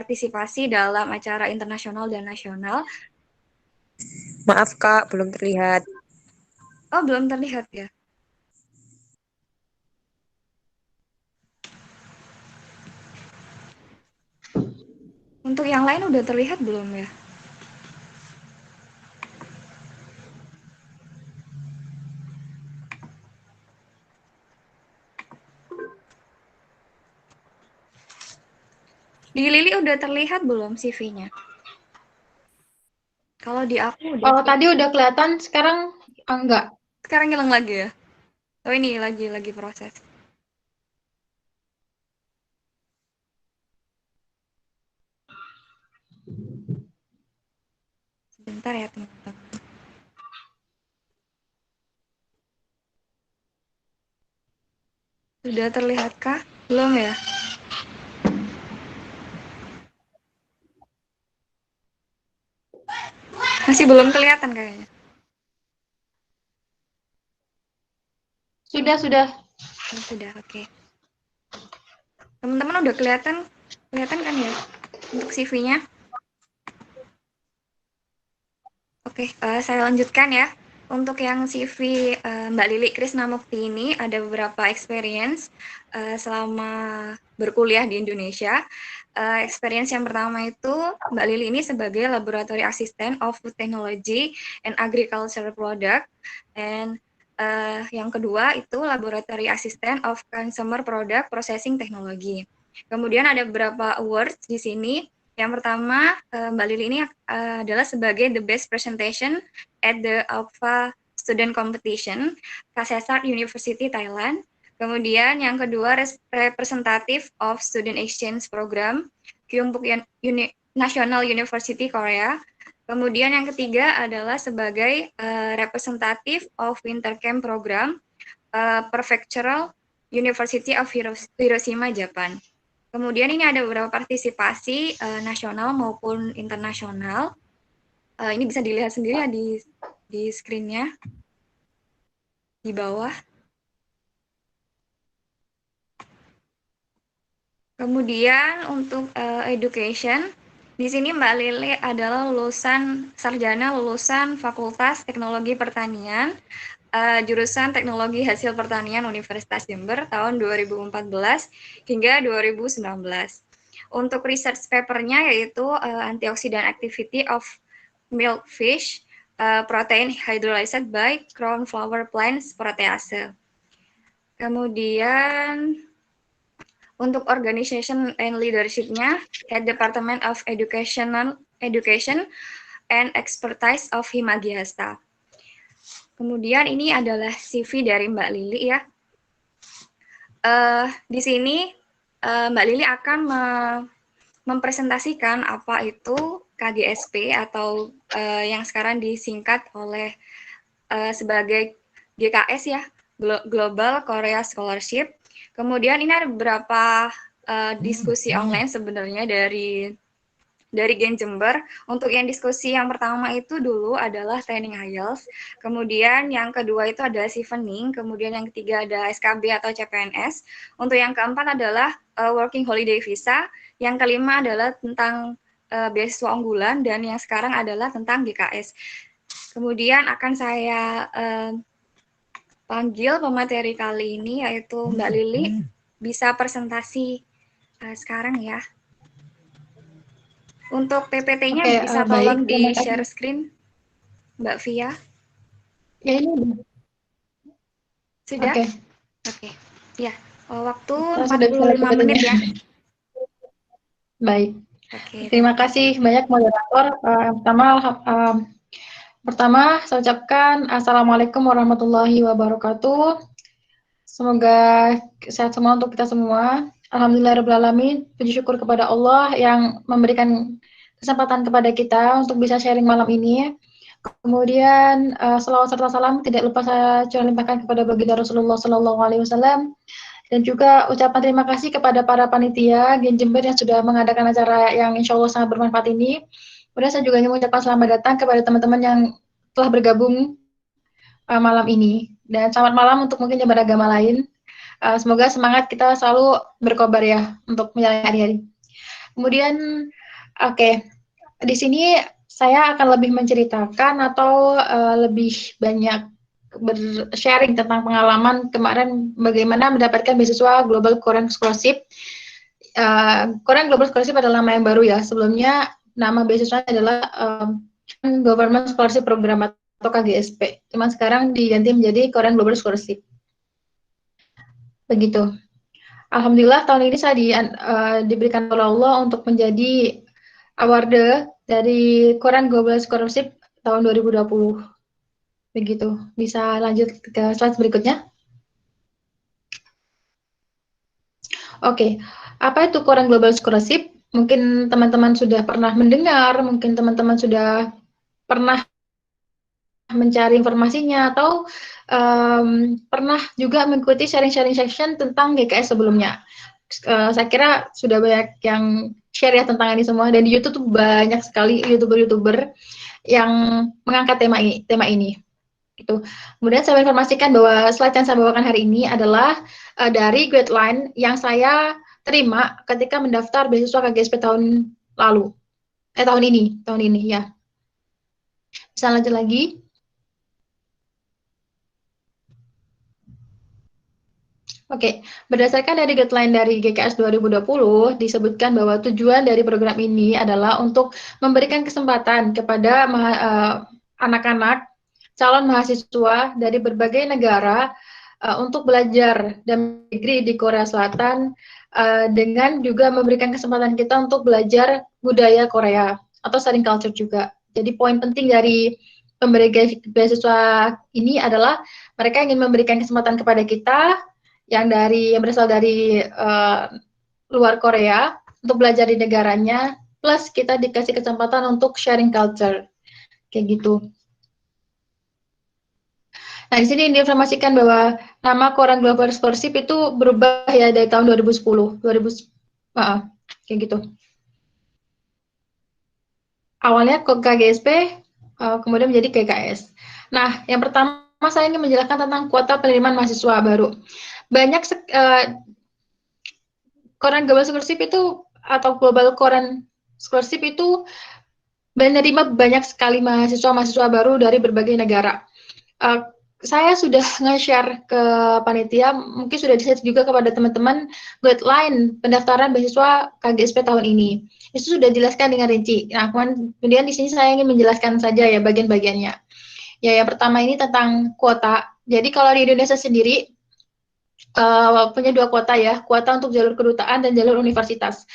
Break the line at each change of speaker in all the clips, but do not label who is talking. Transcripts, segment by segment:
berpartisipasi dalam acara internasional dan nasional.
Maaf Kak, belum terlihat.
Oh, belum terlihat ya? Untuk yang lain udah terlihat belum ya? Di Lili udah terlihat belum CV-nya? Kalau di aku udah.
Kalau tadi udah kelihatan, sekarang enggak.
Sekarang hilang lagi ya? Oh, ini lagi proses. Sebentar ya teman-teman. Sudah terlihatkah? Belum ya? Masih belum kelihatan kayaknya.
Sudah.
Oh, sudah, oke. Teman-teman udah kelihatan kan ya untuk CV-nya? Oke, saya lanjutkan ya. Untuk yang CV Mbak Lili Krisnamukti ini ada beberapa experience selama berkuliah di Indonesia. Experience yang pertama itu Mbak Lili ini sebagai Laboratory Assistant of Food Technology and Agricultural Product, and yang kedua itu Laboratory Assistant of Consumer Product Processing Technology. Kemudian ada beberapa awards di sini. Yang pertama, Mbak Lili ini adalah sebagai the best presentation at the Alpha Student Competition, Kasetsart University Thailand. Kemudian yang kedua, representative of Student Exchange Program, Kyungpook National University Korea. Kemudian yang ketiga adalah sebagai representative of Winter Camp Program, Prefectural University of Hiroshima, Japan. Kemudian ini ada beberapa partisipasi nasional maupun internasional. Ini bisa dilihat sendiri ya di screen-nya di bawah. Kemudian untuk education, di sini Mbak Lili adalah lulusan sarjana lulusan Fakultas Teknologi Pertanian, jurusan Teknologi Hasil Pertanian Universitas Jember tahun 2014 hingga 2019. Untuk research papernya yaitu antioxidant activity of milkfish, protein hydrolyzed by crown flower plants protease. Kemudian untuk organization and leadership-nya, Head Department of Education and Expertise of Himagiasta. Kemudian ini adalah CV dari Mbak Lili ya. Di sini Mbak Lili akan mempresentasikan apa itu KGSP atau yang sekarang disingkat oleh sebagai GKS ya, Global Korea Scholarship. Kemudian ini ada beberapa diskusi online sebenarnya dari Gen Jember. Untuk yang diskusi yang pertama itu dulu adalah training IELTS, kemudian yang kedua itu ada Chevening, kemudian yang ketiga ada SKB atau CPNS, untuk yang keempat adalah Working Holiday Visa, yang kelima adalah tentang beasiswa unggulan, dan yang sekarang adalah tentang GKS. Kemudian akan saya panggil pemateri kali ini yaitu Mbak Lili, bisa presentasi sekarang ya. Untuk PPT-nya bisa tolong di-share screen, Mbak Via.
Ya, ini
Sudah? Oke. Ya, waktu 45 menit ya.
Baik.
Oke.
Terima kasih banyak moderator. Pertama, saya ucapkan Assalamualaikum warahmatullahi wabarakatuh. Semoga sehat semua untuk kita semua. Alhamdulillahirrahmanirrahim. Puji syukur kepada Allah yang memberikan kesempatan kepada kita untuk bisa sharing malam ini. Kemudian selawat serta salam tidak lupa saya limpahkan kepada baginda Rasulullah Sallallahu Alaihi Wasallam, dan juga ucapan terima kasih kepada para panitia Gen Jember yang sudah mengadakan acara yang insya Allah sangat bermanfaat ini. Kemudian saya juga ingin mengucapkan selamat datang kepada teman-teman yang telah bergabung malam ini, dan selamat malam untuk mungkin yang beragama lain. Semoga semangat kita selalu berkobar ya untuk menjalani hari-hari. Kemudian, oke, di sini saya akan lebih menceritakan atau lebih banyak sharing tentang pengalaman kemarin bagaimana mendapatkan beasiswa Global Korean Scholarship. Korean Global Scholarship adalah nama yang baru ya. Sebelumnya nama beasiswa adalah Government Scholarship Program atau KGSP. Cuma sekarang diganti menjadi Korean Global Scholarship. Begitu. Alhamdulillah tahun ini saya diberikan oleh Allah untuk menjadi award dari Korean Global Scholarship tahun 2020. Begitu. Bisa lanjut ke slide berikutnya. Oke, apa itu Korean Global Scholarship? Mungkin teman-teman sudah pernah mendengar, mungkin teman-teman sudah pernah mencari informasinya, atau pernah juga mengikuti sharing-sharing session tentang GKS sebelumnya. Saya kira sudah banyak yang share ya tentang ini semua, dan di YouTube tuh banyak sekali YouTuber-YouTuber yang mengangkat tema ini. Gitu. Kemudian saya informasikan bahwa slide yang saya bawakan hari ini adalah dari guideline yang saya terima ketika mendaftar beasiswa KGSP tahun lalu. Tahun ini ya. Bisa lanjut lagi. Oke, berdasarkan dari guideline dari GKS 2020, disebutkan bahwa tujuan dari program ini adalah untuk memberikan kesempatan kepada anak-anak calon mahasiswa dari berbagai negara untuk belajar dan degree di Korea Selatan dengan juga memberikan kesempatan kita untuk belajar budaya Korea atau studying culture juga. Jadi poin penting dari pemberi beasiswa ini adalah mereka ingin memberikan kesempatan kepada kita yang berasal dari luar Korea untuk belajar di negaranya, plus kita dikasih kesempatan untuk sharing culture, kayak gitu. Nah, di sini diinformasikan bahwa nama Korean Global Scholarship itu berubah ya dari tahun 2010, kayak gitu. Awalnya ke KGSP, kemudian menjadi GKS. Nah, yang pertama saya ingin menjelaskan tentang kuota penerimaan mahasiswa baru. Banyak Korean Global Scholarship itu atau Global Korean Scholarship itu menerima banyak sekali mahasiswa-mahasiswa baru dari berbagai negara. Saya sudah nge-share ke panitia, mungkin sudah di-share juga kepada teman-teman guideline pendaftaran beasiswa KGSP tahun ini. Itu sudah dijelaskan dengan rinci. Nah, kemudian di sini saya ingin menjelaskan saja ya bagian-bagiannya. Ya, yang pertama ini tentang kuota. Jadi kalau di Indonesia sendiri punya dua kuota ya, kuota untuk jalur kedutaan dan jalur universitas.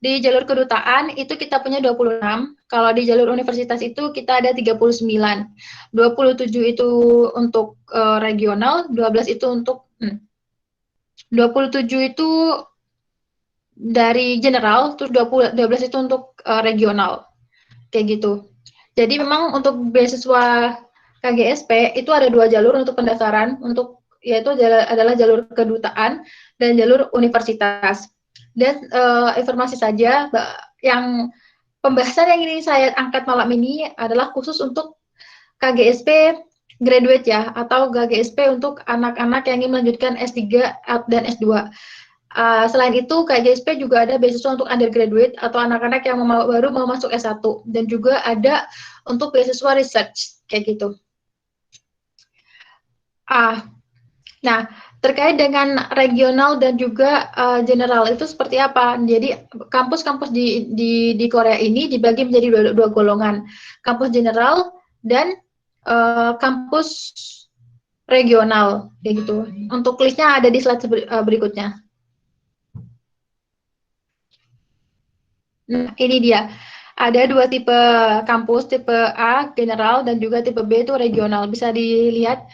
Di jalur kedutaan itu kita punya 26, kalau di jalur universitas itu kita ada 39. 27 itu untuk regional, 12 itu untuk 27 itu dari general, terus 12 itu untuk regional. Kayak gitu. Jadi memang untuk beasiswa KGSP itu ada dua jalur untuk pendaftaran, yaitu adalah jalur kedutaan dan jalur universitas. Dan informasi saja, yang pembahasan yang ini saya angkat malam ini adalah khusus untuk KGSP graduate ya, atau KGSP untuk anak-anak yang ingin melanjutkan S3 dan S2. Selain itu, KGSP juga ada beasiswa untuk undergraduate atau anak-anak yang baru mau masuk S1, dan juga ada untuk beasiswa research, kayak gitu. Nah, terkait dengan regional dan juga general itu seperti apa? Jadi kampus-kampus di Korea ini dibagi menjadi dua golongan, kampus general dan kampus regional, kayak gitu. Untuk listnya ada di slide berikutnya. Nah, ini dia. Ada dua tipe kampus, tipe A general dan juga tipe B itu regional. Bisa dilihat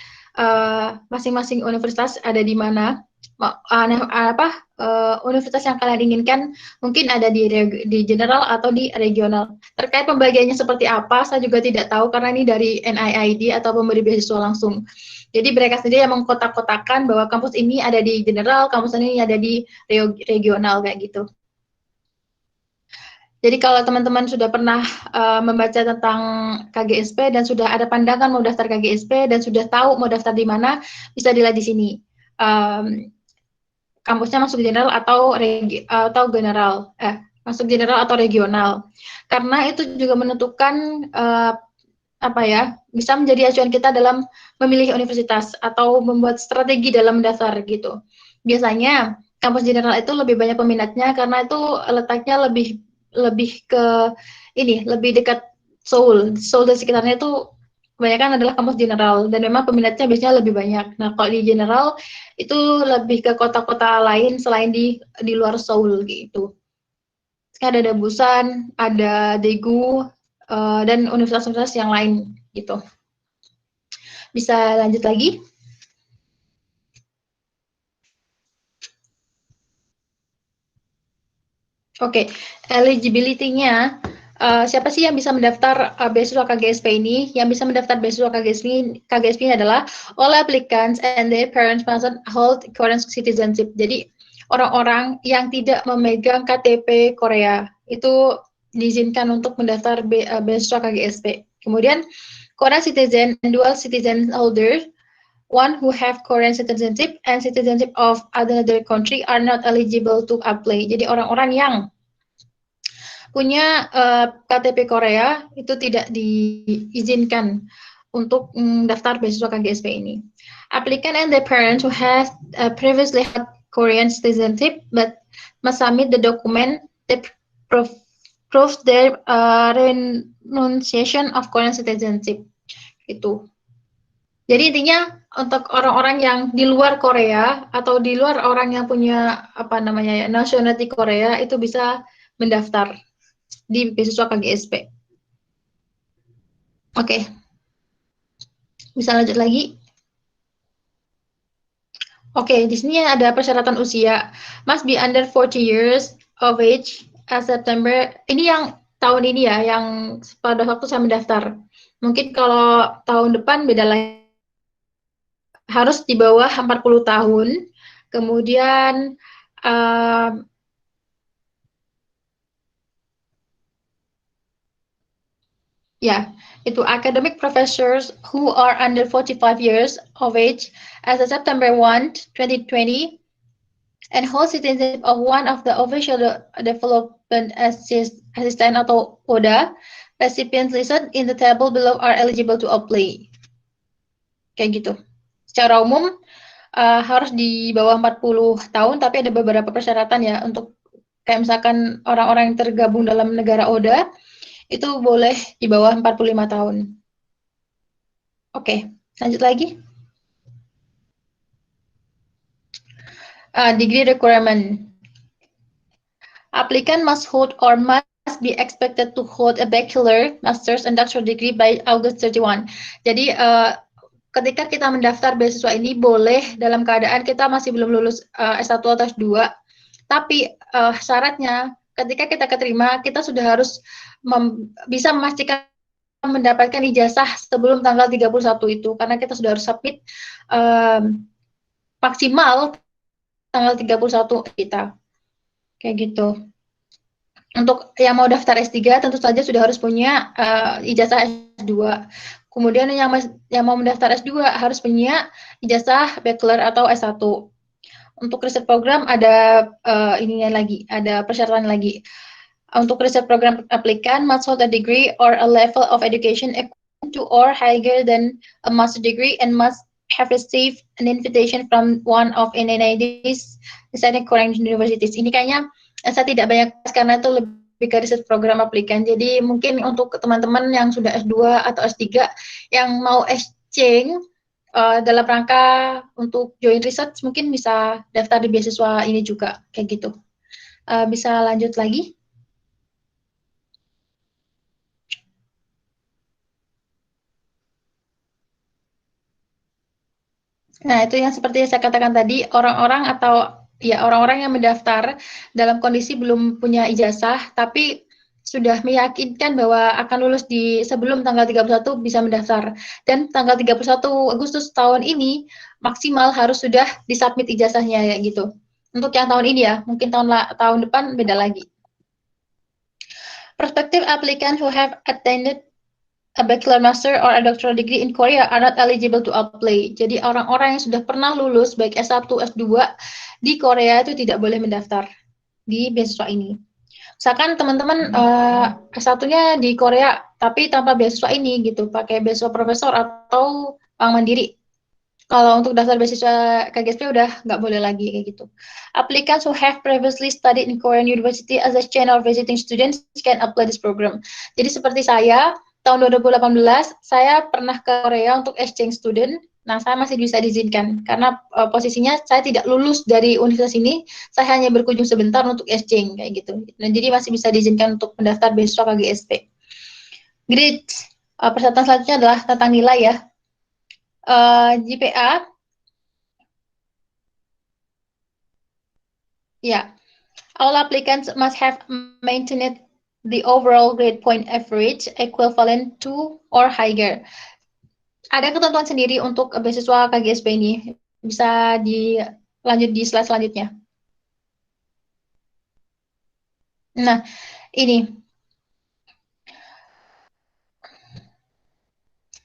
masing-masing universitas ada di mana. Universitas yang kalian inginkan mungkin ada di general atau di regional. Terkait pembagiannya seperti apa, saya juga tidak tahu karena ini dari NIID atau pemberi beasiswa langsung. Jadi mereka sendiri yang mengkotak-kotakan bahwa kampus ini ada di general, kampus ini ada di regional kayak gitu. Jadi kalau teman-teman sudah pernah membaca tentang KGSP dan sudah ada pandangan mau daftar KGSP dan sudah tahu mau daftar di mana, bisa dilihat di sini. Kampusnya masuk general atau general. masuk general atau regional. Karena itu juga menentukan bisa menjadi acuan kita dalam memilih universitas atau membuat strategi dalam mendaftar gitu. Biasanya kampus general itu lebih banyak peminatnya karena itu letaknya lebih ke lebih dekat Seoul dan sekitarnya itu kebanyakan adalah kampus general dan memang peminatnya biasanya lebih banyak. Nah, kalau di general itu lebih ke kota-kota lain selain di luar Seoul gitu. Ada Busan, ada Daegu, dan universitas-universitas yang lain gitu. Bisa lanjut lagi? Oke, eligibility-nya siapa sih yang bisa mendaftar beasiswa KGSP ini? Yang bisa mendaftar beasiswa KGSP ini adalah all applicants and their parents must hold Korean citizenship. Jadi orang-orang yang tidak memegang KTP Korea itu diizinkan untuk mendaftar beasiswa KGSP. Kemudian Korean citizen and dual citizen holder, one who have Korean citizenship and citizenship of another country are not eligible to apply. Jadi orang-orang yang punya KTP Korea itu tidak diizinkan untuk daftar beasiswa KGSP ini. Applicant and their parents who have previously had Korean citizenship but must submit the document that proves their renunciation of Korean citizenship. Itu. Jadi intinya untuk orang-orang yang di luar Korea atau di luar orang yang punya nationality Korea itu bisa mendaftar di beasiswa KGSP. Oke. Bisa lanjut lagi? Oke, di sini ada persyaratan usia. Must be under 40 years of age as September. Ini yang tahun ini ya, yang pada waktu saya mendaftar. Mungkin kalau tahun depan beda lagi. Harus di bawah 40 tahun. Kemudian itu academic professors who are under 45 years of age as of September 1, 2020 and hold citizenship of one of the official development assistant atau ODA recipients listed in the table below are eligible to apply. Kayak gitu. Secara umum harus di bawah 40 tahun, tapi ada beberapa persyaratan ya untuk kayak misalkan orang-orang yang tergabung dalam negara ODA itu boleh di bawah 45 tahun. Oke, lanjut lagi. Degree requirement. Applicant must hold or must be expected to hold a bachelor, master's, and doctoral degree by August 31. Jadi ketika kita mendaftar beasiswa ini boleh dalam keadaan kita masih belum lulus S1 atau S2, tapi syaratnya ketika kita keterima kita sudah harus bisa memastikan mendapatkan ijazah sebelum tanggal 31 itu, karena kita sudah harus submit maksimal tanggal 31 kita. Kayak gitu. Untuk yang mau daftar S3 tentu saja sudah harus punya ijazah S2. Kemudian yang mau mendaftar S2 harus punya ijazah bachelor atau S1. Untuk riset program ada ada persyaratan lagi. Untuk riset program applikan must hold a degree or a level of education equivalent to or higher than a master degree and must have received an invitation from one of NNID's decided Korean universities. Ini kayaknya saya tidak banyak karena itu lebih ke riset program applikan. Jadi mungkin untuk teman-teman yang sudah S2 atau S3 yang mau exchange dalam rangka untuk join research mungkin bisa daftar di beasiswa ini juga kayak gitu. Bisa lanjut lagi? Nah, itu yang seperti saya katakan tadi, orang-orang yang mendaftar dalam kondisi belum punya ijazah, tapi sudah meyakinkan bahwa akan lulus sebelum tanggal 31 bisa mendaftar. Dan tanggal 31 Agustus tahun ini maksimal harus sudah disubmit ijazahnya ya gitu. Untuk yang tahun ini ya, mungkin tahun depan beda lagi. Prospective applicant who have attended a bachelor, master, or a doctoral degree in Korea are not eligible to apply. Jadi orang-orang yang sudah pernah lulus baik S1, S2 di Korea itu tidak boleh mendaftar di beasiswa ini. Misalkan teman-teman S1-nya di Korea, tapi tanpa beasiswa ini gitu, pakai beasiswa profesor atau bank mandiri. Kalau untuk daftar beasiswa KGSP udah nggak boleh lagi kayak gitu. Applicants who have previously studied in Korean University as a channel visiting students can apply this program. Jadi seperti saya, tahun 2018, saya pernah ke Korea untuk exchange student. Nah, saya masih bisa diizinkan karena posisinya saya tidak lulus dari universitas ini, saya hanya berkunjung sebentar untuk exchange kayak gitu. Nah, jadi masih bisa diizinkan untuk mendaftar beasiswa KGSP. Great. Persyaratan selanjutnya adalah tentang nilai ya. GPA. Yeah, all applicants must have maintained the overall grade point average equivalent to or higher. Ada ketentuan sendiri untuk beasiswa KGSP ini. Bisa dilanjut di slide selanjutnya. Nah, ini.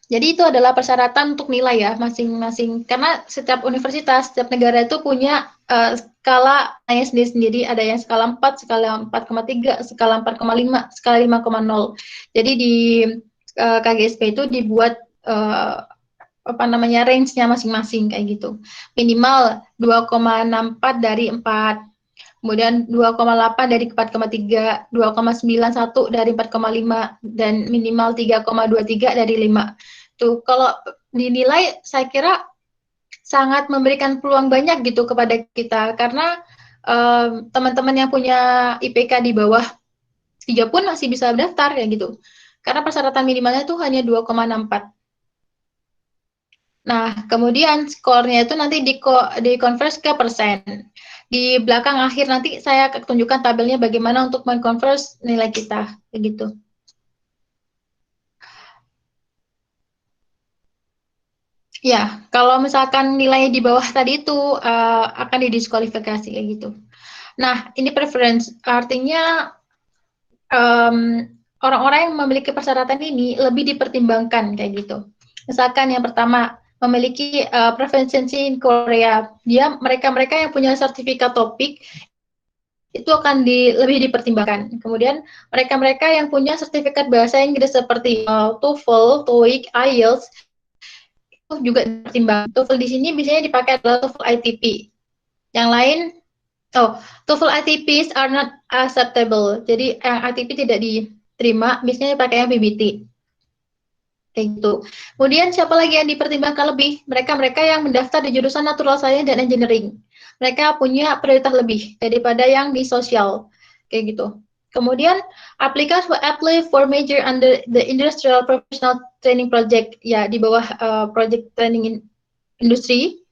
Jadi itu adalah persyaratan untuk nilai ya masing-masing. Karena setiap universitas, setiap negara itu punya skala sendiri-sendiri. Ada yang skala 4, skala 4,3, skala 4,5, skala 5,0. Jadi di KGSP itu dibuat apa namanya range-nya masing-masing kayak gitu. Minimal 2,64 dari 4. Kemudian 2,8 dari 4,3, 2,91 dari 4,5, dan minimal 3,23 dari 5. Tuh, kalau dinilai saya kira sangat memberikan peluang banyak gitu kepada kita, karena teman-teman yang punya IPK di bawah 3 pun masih bisa daftar ya gitu. Karena persyaratan minimalnya tuh hanya 2,64. Nah, kemudian skornya itu nanti di-convert ke persen. Di belakang akhir nanti saya tunjukkan tabelnya bagaimana untuk men-convert nilai kita, begitu. Ya, kalau misalkan nilai di bawah tadi itu akan didiskualifikasi kayak gitu. Nah, ini preference, artinya orang-orang yang memiliki persyaratan ini lebih dipertimbangkan kayak gitu. Misalkan yang pertama, memiliki proficiency in Korea. Mereka yang punya sertifikat topik itu akan lebih dipertimbangkan. Kemudian mereka yang punya sertifikat bahasa Inggris seperti TOEFL, TOEIC, IELTS itu juga dipertimbangkan. TOEFL di sini biasanya dipakai adalah TOEFL ITP. Yang lain, TOEFL ITPs are not acceptable. Jadi ITP tidak diterima, biasanya dipakai yang PBT. Kayak gitu. Kemudian siapa lagi yang dipertimbangkan lebih? Mereka yang mendaftar di jurusan Natural Science dan Engineering. Mereka punya prioritas lebih daripada yang di sosial. Kayak gitu. Kemudian, applicants who apply for major under the Industrial Professional Training Project, ya di bawah project training industri,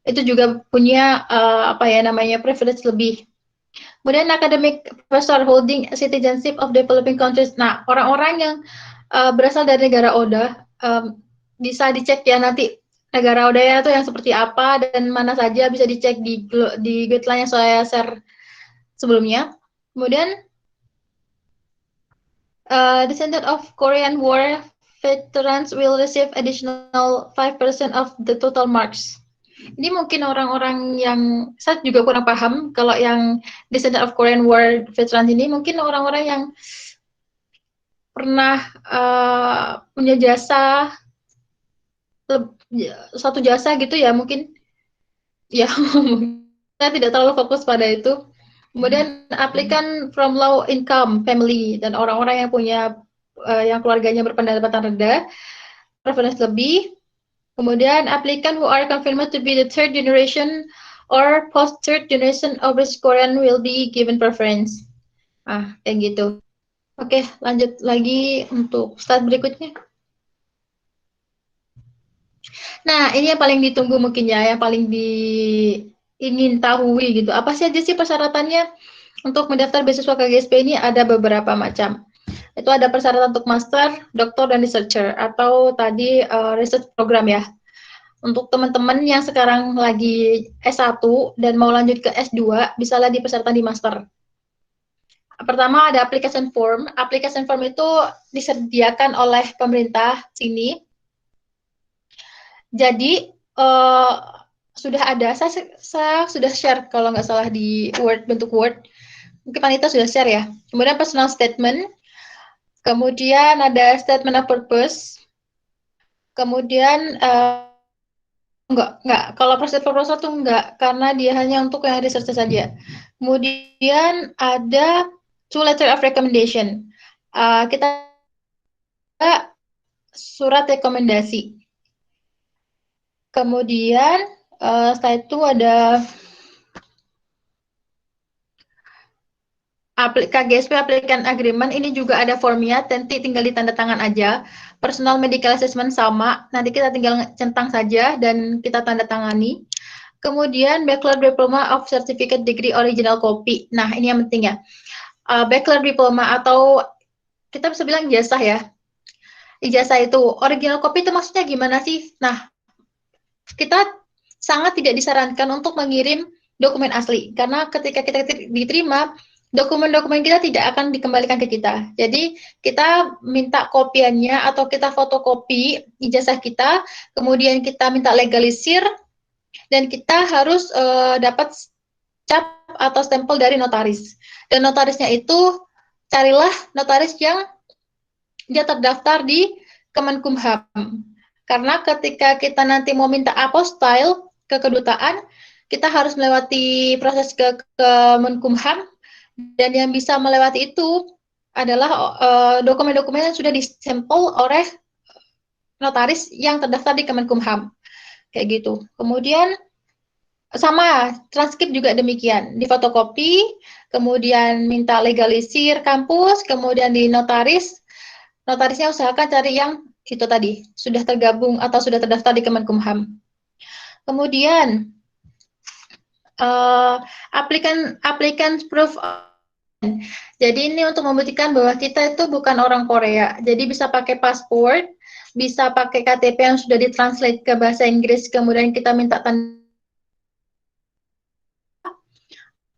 itu juga punya privilege lebih. Kemudian academic professor holding citizenship of developing countries. Nah, orang-orang yang berasal dari negara ODA bisa dicek ya nanti negara ODA itu yang seperti apa dan mana saja, bisa dicek di guideline yang saya share sebelumnya. Kemudian descendant of Korean War veterans will receive additional 5% of the total marks. Ini mungkin orang-orang yang saya juga kurang paham kalau yang descendant of Korean War veterans ini mungkin orang-orang yang pernah punya jasa satu jasa gitu ya, mungkin ya saya tidak terlalu fokus pada itu. Kemudian aplikan from low income family dan orang-orang yang punya yang keluarganya berpendapatan rendah, preference lebih. Kemudian aplikan who are confirmed to be the third generation or post third generation of Korean will be given preference. Kayak gitu. Oke, lanjut lagi untuk slide berikutnya. Nah, ini yang paling ditunggu mungkin ya, yang paling ingin tahu gitu. Apa saja sih persyaratannya untuk mendaftar beasiswa KGSP ini? Ada beberapa macam. Itu ada persyaratan untuk master, doktor, dan researcher, atau tadi research program ya. Untuk teman-teman yang sekarang lagi S1 dan mau lanjut ke S2, bisalah di persyaratan di master. Pertama ada application form. Application form itu disediakan oleh pemerintah sini. Jadi sudah ada, saya sudah share kalau nggak salah di Word, bentuk Word. mungkin Panita sudah share ya. Kemudian personal statement, kemudian ada statement of purpose, kemudian enggak. Kalau proposal tuh enggak, karena dia hanya untuk yang research saja. Kemudian ada two letter of recommendation. Kita surat rekomendasi. Kemudian setelah itu ada KGSP Applicant Agreement, ini juga ada formnya, nanti tinggal ditanda tangan aja. Personal Medical Assessment sama, nanti kita tinggal centang saja dan kita tanda tangani. Kemudian Bachelor Diploma of Certificate Degree Original Copy. Nah, ini yang penting ya. Bachelor Diploma atau kita bisa bilang ijazah ya. Ijazah itu, original copy itu maksudnya gimana sih? Nah, kita sangat tidak disarankan untuk mengirim dokumen asli, karena ketika kita diterima, dokumen-dokumen kita tidak akan dikembalikan ke kita. Jadi kita minta kopiannya atau kita fotokopi ijazah kita, kemudian kita minta legalisir, dan kita harus dapat cap atau stempel dari notaris. Dan notarisnya itu carilah notaris yang dia terdaftar di Kemenkumham. Karena ketika kita nanti mau minta apostille ke kedutaan, kita harus melewati proses ke Kemenkumham, dan yang bisa melewati itu adalah dokumen-dokumen yang sudah disampel oleh notaris yang terdaftar di Kemenkumham. Kayak gitu. Kemudian sama, transkrip juga demikian, difotokopi, kemudian minta legalisir kampus, kemudian di notaris, notarisnya usahakan cari yang itu tadi, sudah tergabung atau sudah terdaftar di Kemenkumham. Kemudian, applicant proof. Jadi ini untuk membuktikan bahwa kita itu bukan orang Korea, jadi bisa pakai paspor, bisa pakai KTP yang sudah ditranslate ke bahasa Inggris, kemudian kita minta tanda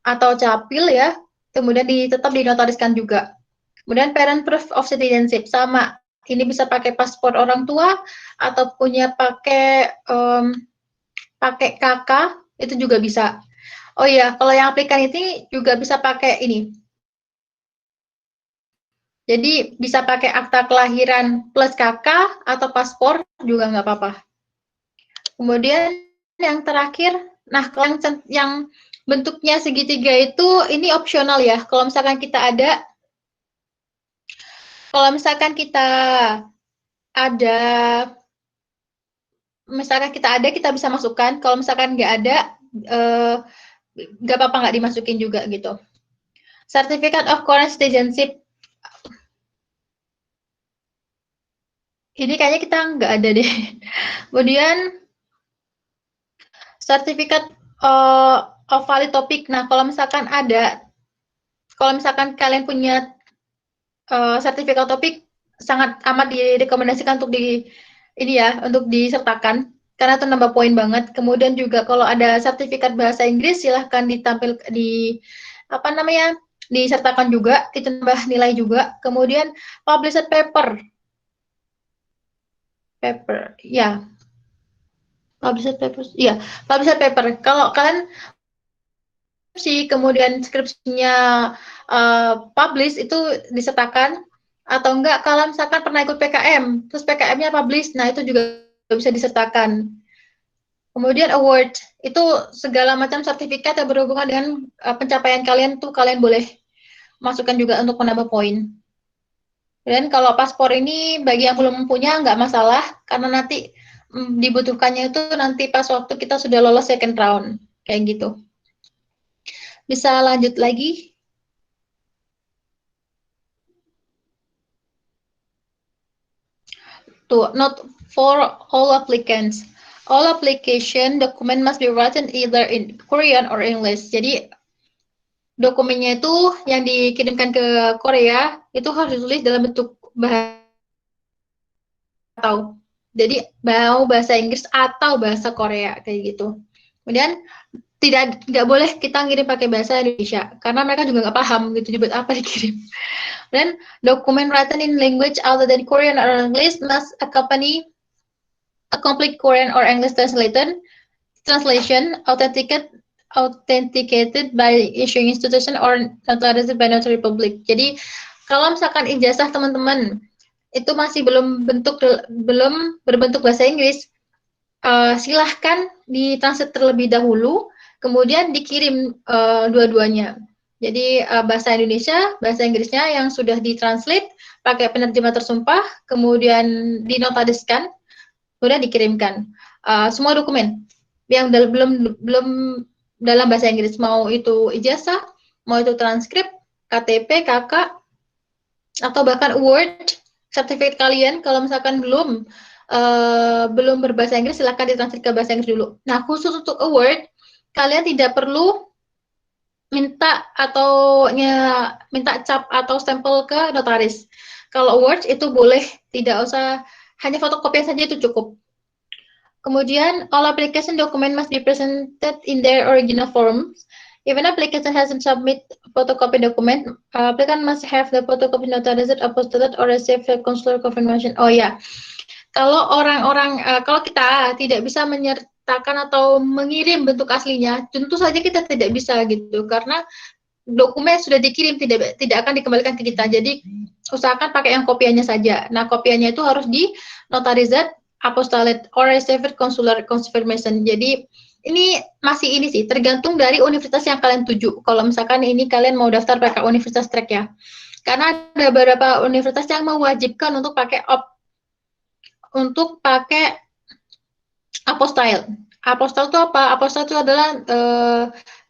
atau capil ya, kemudian tetap dinotariskan juga. Kemudian parent proof of citizenship sama, ini bisa pakai paspor orang tua atau punya pakai kakak, itu juga bisa. Oh iya, kalau yang aplikan ini juga bisa pakai ini. Jadi bisa pakai akta kelahiran plus kakak atau paspor juga nggak apa-apa. Kemudian yang terakhir, nah yang bentuknya segitiga itu ini opsional ya. Kalau misalkan kita ada, kita bisa masukkan. Kalau misalkan nggak ada, nggak apa-apa nggak dimasukin juga gitu. Certificate of Current Citizenship. Ini kayaknya kita nggak ada deh. Kemudian Certificate of Valid Topic. Nah, kalau misalkan kalian punya sertifikat topik, sangat amat direkomendasikan untuk untuk disertakan karena itu nambah poin banget. Kemudian juga kalau ada sertifikat bahasa Inggris silahkan disertakan juga, itu nambah nilai juga. Kemudian published paper ya, published paper. Kalau kalian kemudian skripsinya publish itu disertakan, atau enggak kalau misalkan pernah ikut PKM terus PKM-nya publish, nah itu juga bisa disertakan. Kemudian award itu segala macam sertifikat yang berhubungan dengan pencapaian kalian tuh kalian boleh masukkan juga untuk menambah poin. Dan kalau paspor ini bagi yang belum punya nggak masalah, karena nanti dibutuhkannya itu nanti pas waktu kita sudah lolos second round kayak gitu. Bisa lanjut lagi. Tuh, not for all applicants. All application document must be written either in Korean or English. Jadi dokumennya itu yang dikirimkan ke Korea itu harus ditulis dalam bentuk bahasa atau jadi mau bahasa Inggris atau bahasa Korea kayak gitu. Kemudian nggak boleh kita ngirim pakai bahasa Indonesia karena mereka juga nggak paham gitu buat apa dikirim. Dan dokumen written in language other than Korean or English must accompany a complete Korean or English translation, authenticate authenticated by issuing institution or notarized by notary public. Jadi kalau misalkan ijazah teman-teman itu masih belum berbentuk bahasa Inggris, silahkan ditranslate terlebih dahulu, kemudian dikirim dua-duanya. Jadi bahasa Indonesia, bahasa Inggrisnya yang sudah ditranslate pakai penerjemah tersumpah, kemudian dinotariskan, kemudian dikirimkan. Semua dokumen yang belum dalam bahasa Inggris, mau itu ijazah, mau itu transkrip, KTP, KK, atau bahkan Word, sertifikat kalian, kalau misalkan belum berbahasa Inggris, silakan ditranslate ke bahasa Inggris dulu. Nah, khusus untuk award, kalian tidak perlu minta cap atau stempel ke notaris. Kalau awards itu boleh, tidak usah, hanya fotokopian saja itu cukup. Kemudian, all application document must be presented in their original forms. If an application hasn't submit photocopy document, applicant must have the photocopy notarized, apostilled, or receive a consular confirmation. Oh ya, kalau kalau kita tidak bisa menyertakan atau mengirim bentuk aslinya, tentu saja kita tidak bisa gitu, karena dokumen sudah dikirim tidak akan dikembalikan ke kita. Jadi usahakan pakai yang kopiannya saja. Nah, kopiannya itu harus di notarized, apostilled, or received consular confirmation. Jadi ini sih tergantung dari universitas yang kalian tuju. Kalau misalkan ini kalian mau daftar pakai Universitas Trek ya, karena ada beberapa universitas yang mewajibkan untuk pakai apostille. Apostille itu apa? Apostille itu adalah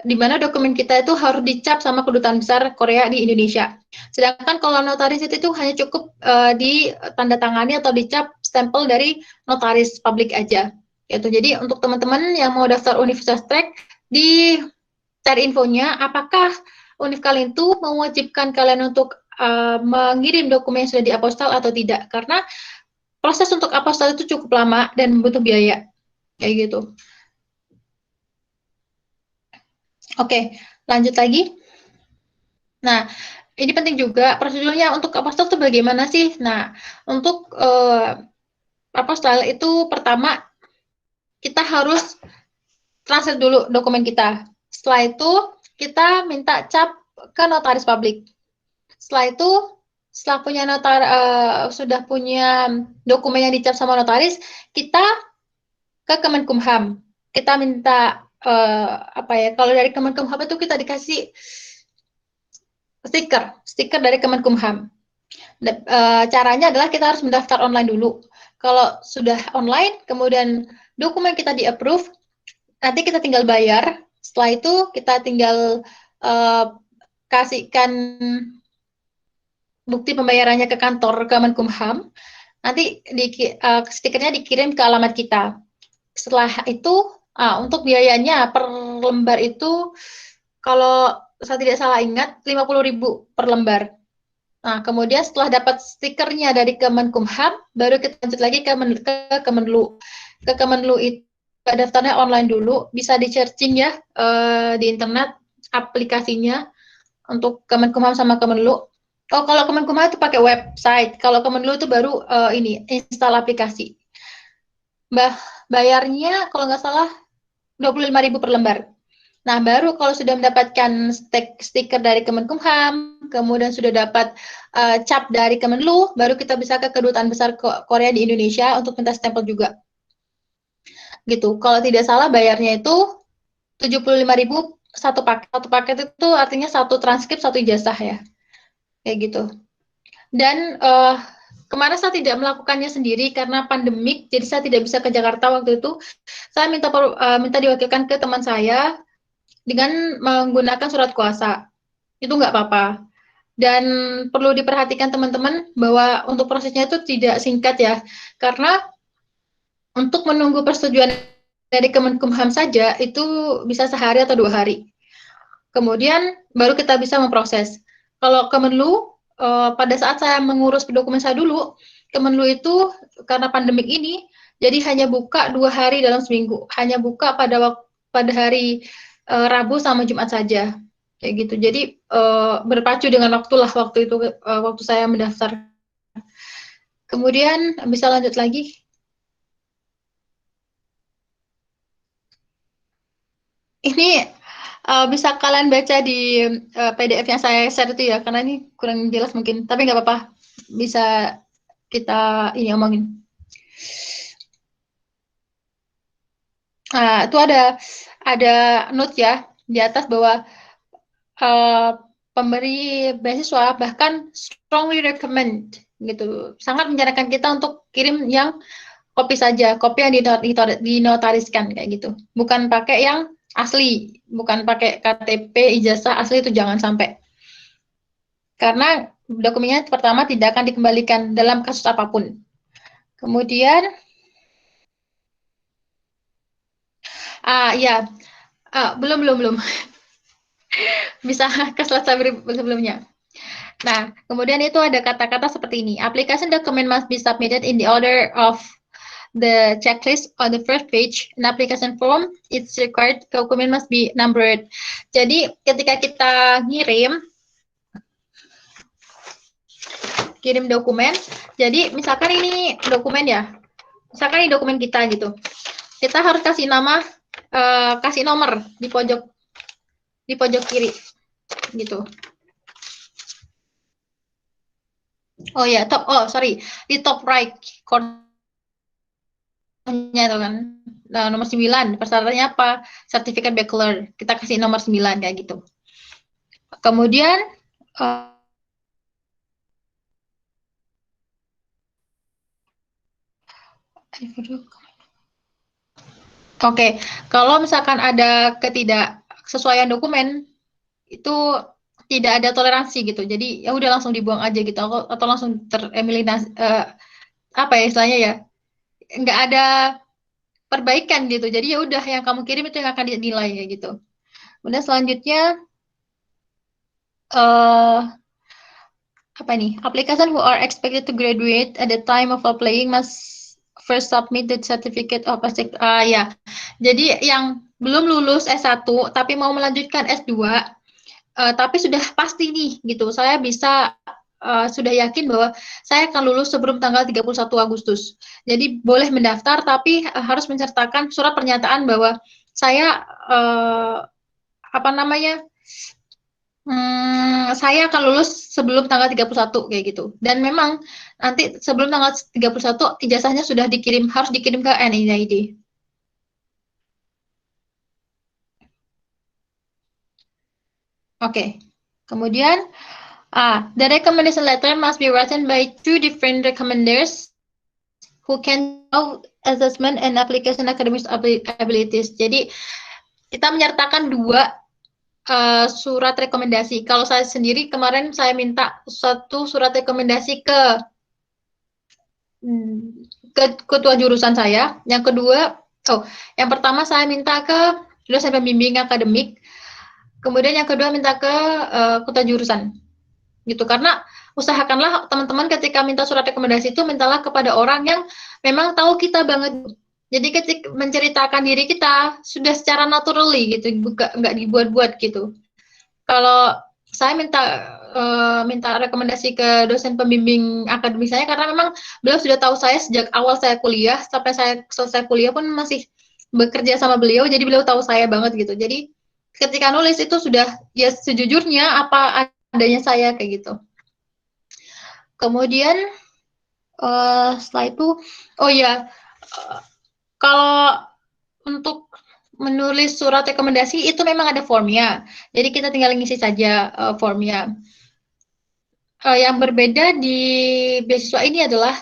di mana dokumen kita itu harus dicap sama kedutaan besar Korea di Indonesia. Sedangkan kalau notaris itu hanya cukup ditandatangani atau dicap stempel dari notaris publik aja. Gitu. Jadi untuk teman-teman yang mau daftar Universitas Trek, cari infonya apakah univ kalian itu mewajibkan kalian untuk mengirim dokumen yang sudah diapostal atau tidak. Karena proses untuk apostal itu cukup lama dan butuh biaya. Kayak gitu. Oke, lanjut lagi. Nah, ini penting juga, prosedurnya untuk apostal itu bagaimana sih? Nah, untuk apostal itu pertama, kita harus translate dulu dokumen kita. Setelah itu, kita minta cap ke notaris publik. Setelah itu, sudah punya dokumen yang dicap sama notaris, kita ke Kemenkumham. Kita minta kalau dari Kemenkumham itu kita dikasih stiker dari Kemenkumham. Caranya adalah kita harus mendaftar online dulu. Kalau sudah online, kemudian dokumen kita di-approve, nanti kita tinggal bayar. Setelah itu kita tinggal kasihkan bukti pembayarannya ke kantor Kemenkumham. Nanti stikernya dikirim ke alamat kita. Setelah itu, untuk biayanya per lembar itu, kalau saya tidak salah ingat, 50.000 per lembar. Nah, kemudian setelah dapat stikernya dari Kemenkumham, baru kita lanjut lagi ke Kemenlu. Ke Kemenlu itu daftarnya online dulu, bisa di-searching ya di internet aplikasinya untuk Kemenkumham sama Kemenlu. Oh, kalau Kemenkumham itu pakai website, kalau Kemenlu itu baru install aplikasi. Bayarnya kalau nggak salah 25.000 per lembar. Nah, baru kalau sudah mendapatkan stiker dari Kemenkumham, kemudian sudah dapat cap dari Kemenlu, baru kita bisa ke Kedutaan Besar Korea di Indonesia untuk minta stempel juga. Gitu. Kalau tidak salah bayarnya itu 75.000 satu paket. Satu paket itu artinya satu transkrip, satu ijazah ya. Kayak gitu. Dan kemarin saya tidak melakukannya sendiri karena pandemik, jadi saya tidak bisa ke Jakarta waktu itu. Saya minta diwakilkan ke teman saya dengan menggunakan surat kuasa. Itu nggak apa-apa. Dan perlu diperhatikan teman-teman bahwa untuk prosesnya itu tidak singkat ya, karena untuk menunggu persetujuan dari Kemenkumham saja itu bisa sehari atau 2 hari. Kemudian baru kita bisa memproses. Kalau Kemenlu, pada saat saya mengurus dokumen saya dulu, Kemenlu itu karena pandemik ini, jadi hanya buka 2 hari dalam seminggu. Hanya buka pada hari Rabu sama Jumat saja. Kayak gitu. Jadi berpacu dengan waktu itu waktu saya mendaftar. Kemudian bisa lanjut lagi. Ini Bisa kalian baca di PDF yang saya share itu ya, karena ini kurang jelas mungkin, tapi nggak apa-apa, bisa kita ini omongin. Itu ada note ya di atas bahwa uh, pemberi beasiswa bahkan strongly recommend gitu, sangat menyarankan kita untuk kirim yang kopi saja, kopi yang dinotariskan kayak gitu, bukan pakai yang asli, bukan pakai KTP ijazah asli, itu jangan sampai, karena dokumennya pertama tidak akan dikembalikan dalam kasus apapun. Kemudian ya belum bisa ke slide sebelumnya. Nah, kemudian itu ada kata-kata seperti ini. Application document must be submitted in the order of the checklist on the first page. An application form, it's required document must be numbered. Jadi ketika kita kirim dokumen, jadi misalkan ini dokumen ya, misalkan ini dokumen kita gitu, kita harus kasih nama, kasih nomor di pojok kiri gitu. Oh ya, di top right cornernya itu kan. Nah, nomor 9, persyaratannya apa? Sertifikat bachelor. Kita kasih nomor 9 kayak gitu. Kemudian kalau misalkan ada ketidaksesuaian dokumen, itu tidak ada toleransi gitu. Jadi ya udah langsung dibuang aja gitu, atau langsung tereliminasi, apa ya istilahnya ya, nggak ada perbaikan gitu. Jadi ya udah yang kamu kirim itu yang akan dinilai ya gitu. Kemudian selanjutnya apa nih? Application who are expected to graduate at the time of applying must first submit the certificate of ya. Jadi yang belum lulus S1 tapi mau melanjutkan S2, tapi sudah pasti nih gitu, saya bisa sudah yakin bahwa saya akan lulus sebelum tanggal 31 Agustus. Jadi boleh mendaftar, tapi harus mensertakan surat pernyataan bahwa saya saya akan lulus sebelum tanggal 31 kayak gitu. Dan memang nanti sebelum tanggal 31 ijazahnya sudah harus dikirim ke NID. Oke. Kemudian the recommendation letter must be written by two different recommenders who can know assessment and application academic abilities. Jadi kita menyertakan dua surat rekomendasi. Kalau saya sendiri kemarin saya minta satu surat rekomendasi ke ketua jurusan saya. Yang kedua, yang pertama saya minta ke dosen pembimbing akademik. Kemudian yang kedua minta ke ketua jurusan. Gitu, karena usahakanlah teman-teman ketika minta surat rekomendasi itu mintalah kepada orang yang memang tahu kita banget. Jadi ketika menceritakan diri kita sudah secara naturally gitu, nggak dibuat-buat gitu. Kalau saya minta rekomendasi ke dosen pembimbing akademik saya karena memang beliau sudah tahu saya sejak awal saya kuliah sampai saya selesai kuliah pun masih bekerja sama beliau, jadi beliau tahu saya banget gitu. Jadi ketika nulis itu sudah ya sejujurnya apa adanya saya kayak gitu. Kemudian setelah itu, kalau untuk menulis surat rekomendasi itu memang ada formnya. Jadi kita tinggal ngisi saja formnya. Yang berbeda di beasiswa ini adalah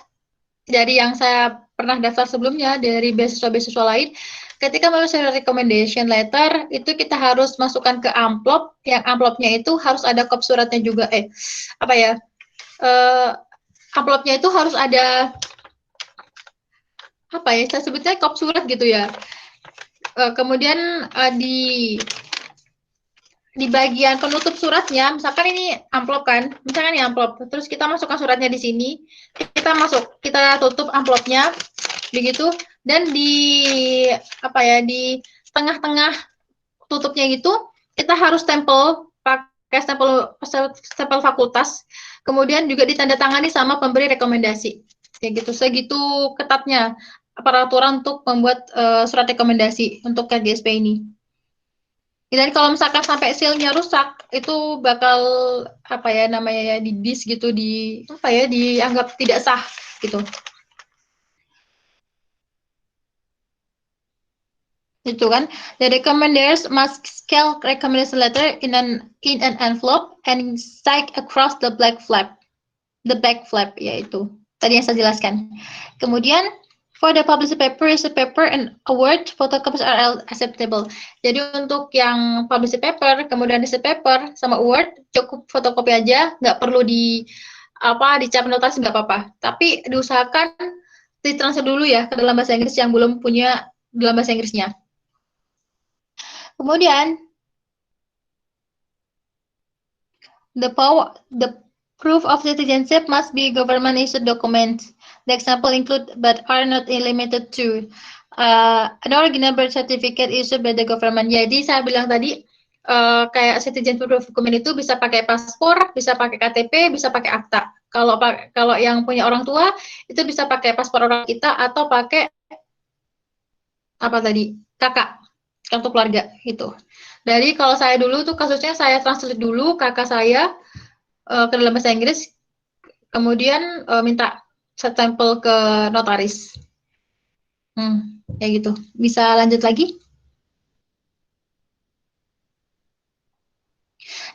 dari yang saya pernah daftar sebelumnya dari beasiswa-beasiswa lain, ketika menulis recommendation letter itu kita harus masukkan ke amplop, yang amplopnya itu harus ada kop suratnya juga, amplopnya itu harus ada saya sebutnya kop surat gitu ya. Kemudian di bagian penutup suratnya, misalkan ini amplop kan, misalkan ini amplop, terus kita masukkan suratnya di sini, kita tutup amplopnya, begitu, dan di tengah-tengah tutupnya itu kita harus stempel pakai stempel fakultas, kemudian juga ditandatangani sama pemberi rekomendasi, kayak gitu. Segitu ketatnya peraturan untuk membuat surat rekomendasi untuk KGSP ini. Dan kalau misalkan sampai sealnya rusak, itu bakal apa ya namanya ya di disk gitu, di apa ya dianggap tidak sah gitu. Itu kan. The recommenders must scale recommendation letter in an envelope and stick across the black flap. The back flap yaitu tadi yang saya jelaskan. Kemudian for the published paper, receipt paper and award photocopies are acceptable. Jadi untuk yang published paper, kemudian receipt paper sama award cukup fotokopi aja, nggak perlu dicap notasi nggak apa-apa. Tapi diusahakan ditransfer dulu ya ke dalam bahasa Inggris yang belum punya dalam bahasa Inggrisnya. Kemudian the proof of citizenship must be government issued documents. The example include but are not limited to an original birth certificate issued by the government. Jadi saya bilang tadi kayak citizenship document itu bisa pakai paspor, bisa pakai KTP, bisa pakai akta. Kalau yang punya orang tua itu bisa pakai paspor orang kita atau pakai apa tadi kakak kartu keluarga itu. Jadi kalau saya dulu tuh kasusnya saya translate dulu kakak saya ke dalam bahasa Inggris, kemudian minta stempel ke notaris. Kayak gitu. Bisa lanjut lagi?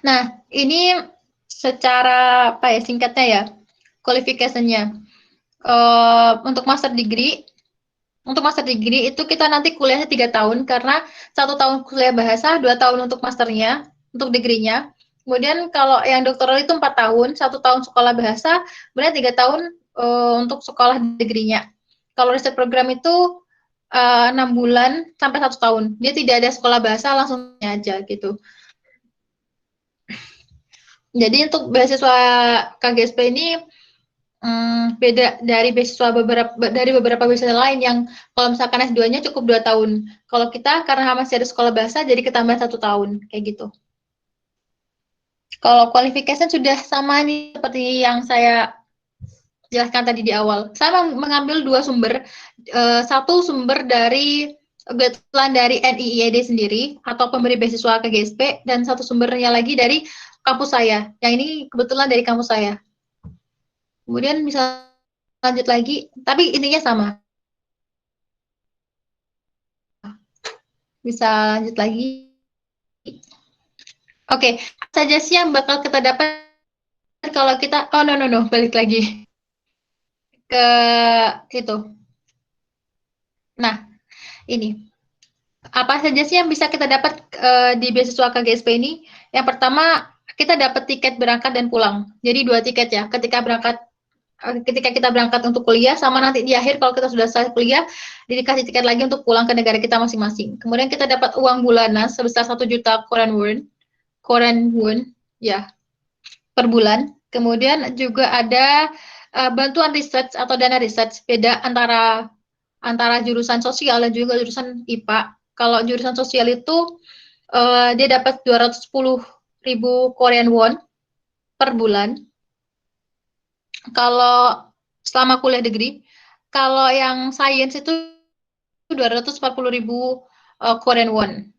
Nah, ini secara apa ya singkatnya ya, qualification-nya. Untuk master degree itu kita nanti kuliahnya 3 tahun karena 1 tahun kuliah bahasa, 2 tahun untuk masternya, untuk degree-nya. Kemudian kalau yang doktoral itu 4 tahun, 1 tahun sekolah bahasa, kemudian 3 tahun untuk sekolah degree-nya. Kalau research program itu 6 bulan sampai 1 tahun. Dia tidak ada sekolah bahasa, langsung aja gitu. Jadi untuk beasiswa KGSP ini beda dari beberapa beasiswa lain yang kalau misalkan S2-nya cukup 2 tahun. Kalau kita karena masih ada sekolah bahasa jadi ketambah 1 tahun kayak gitu. Kalau qualification sudah sama nih seperti yang saya jelaskan tadi di awal. Saya mengambil 2 sumber. Satu sumber dari guideline dari NIIED sendiri atau pemberi beasiswa KGSP dan satu sumbernya lagi dari kampus saya. Yang ini kebetulan dari kampus saya. Kemudian bisa lanjut lagi, tapi intinya sama. Bisa lanjut lagi. Oke, saja sih yang bakal kita dapat kalau kita, balik lagi ke itu. Nah, ini. Apa saja sih yang bisa kita dapat di beasiswa KGSP ini? Yang pertama, kita dapat tiket berangkat dan pulang. Jadi 2 tiket ya, ketika kita berangkat untuk kuliah, sama nanti di akhir kalau kita sudah selesai kuliah, dikasih tiket lagi untuk pulang ke negara kita masing-masing. Kemudian kita dapat uang bulanan sebesar 1 juta Korean won, ya, per bulan. Kemudian juga ada bantuan research atau dana research, beda antara jurusan sosial dan juga jurusan IPA. Kalau jurusan sosial itu dia dapat 210.000 Korean won per bulan. Kalau selama kuliah degree, kalau yang science itu 240.000 Korean won.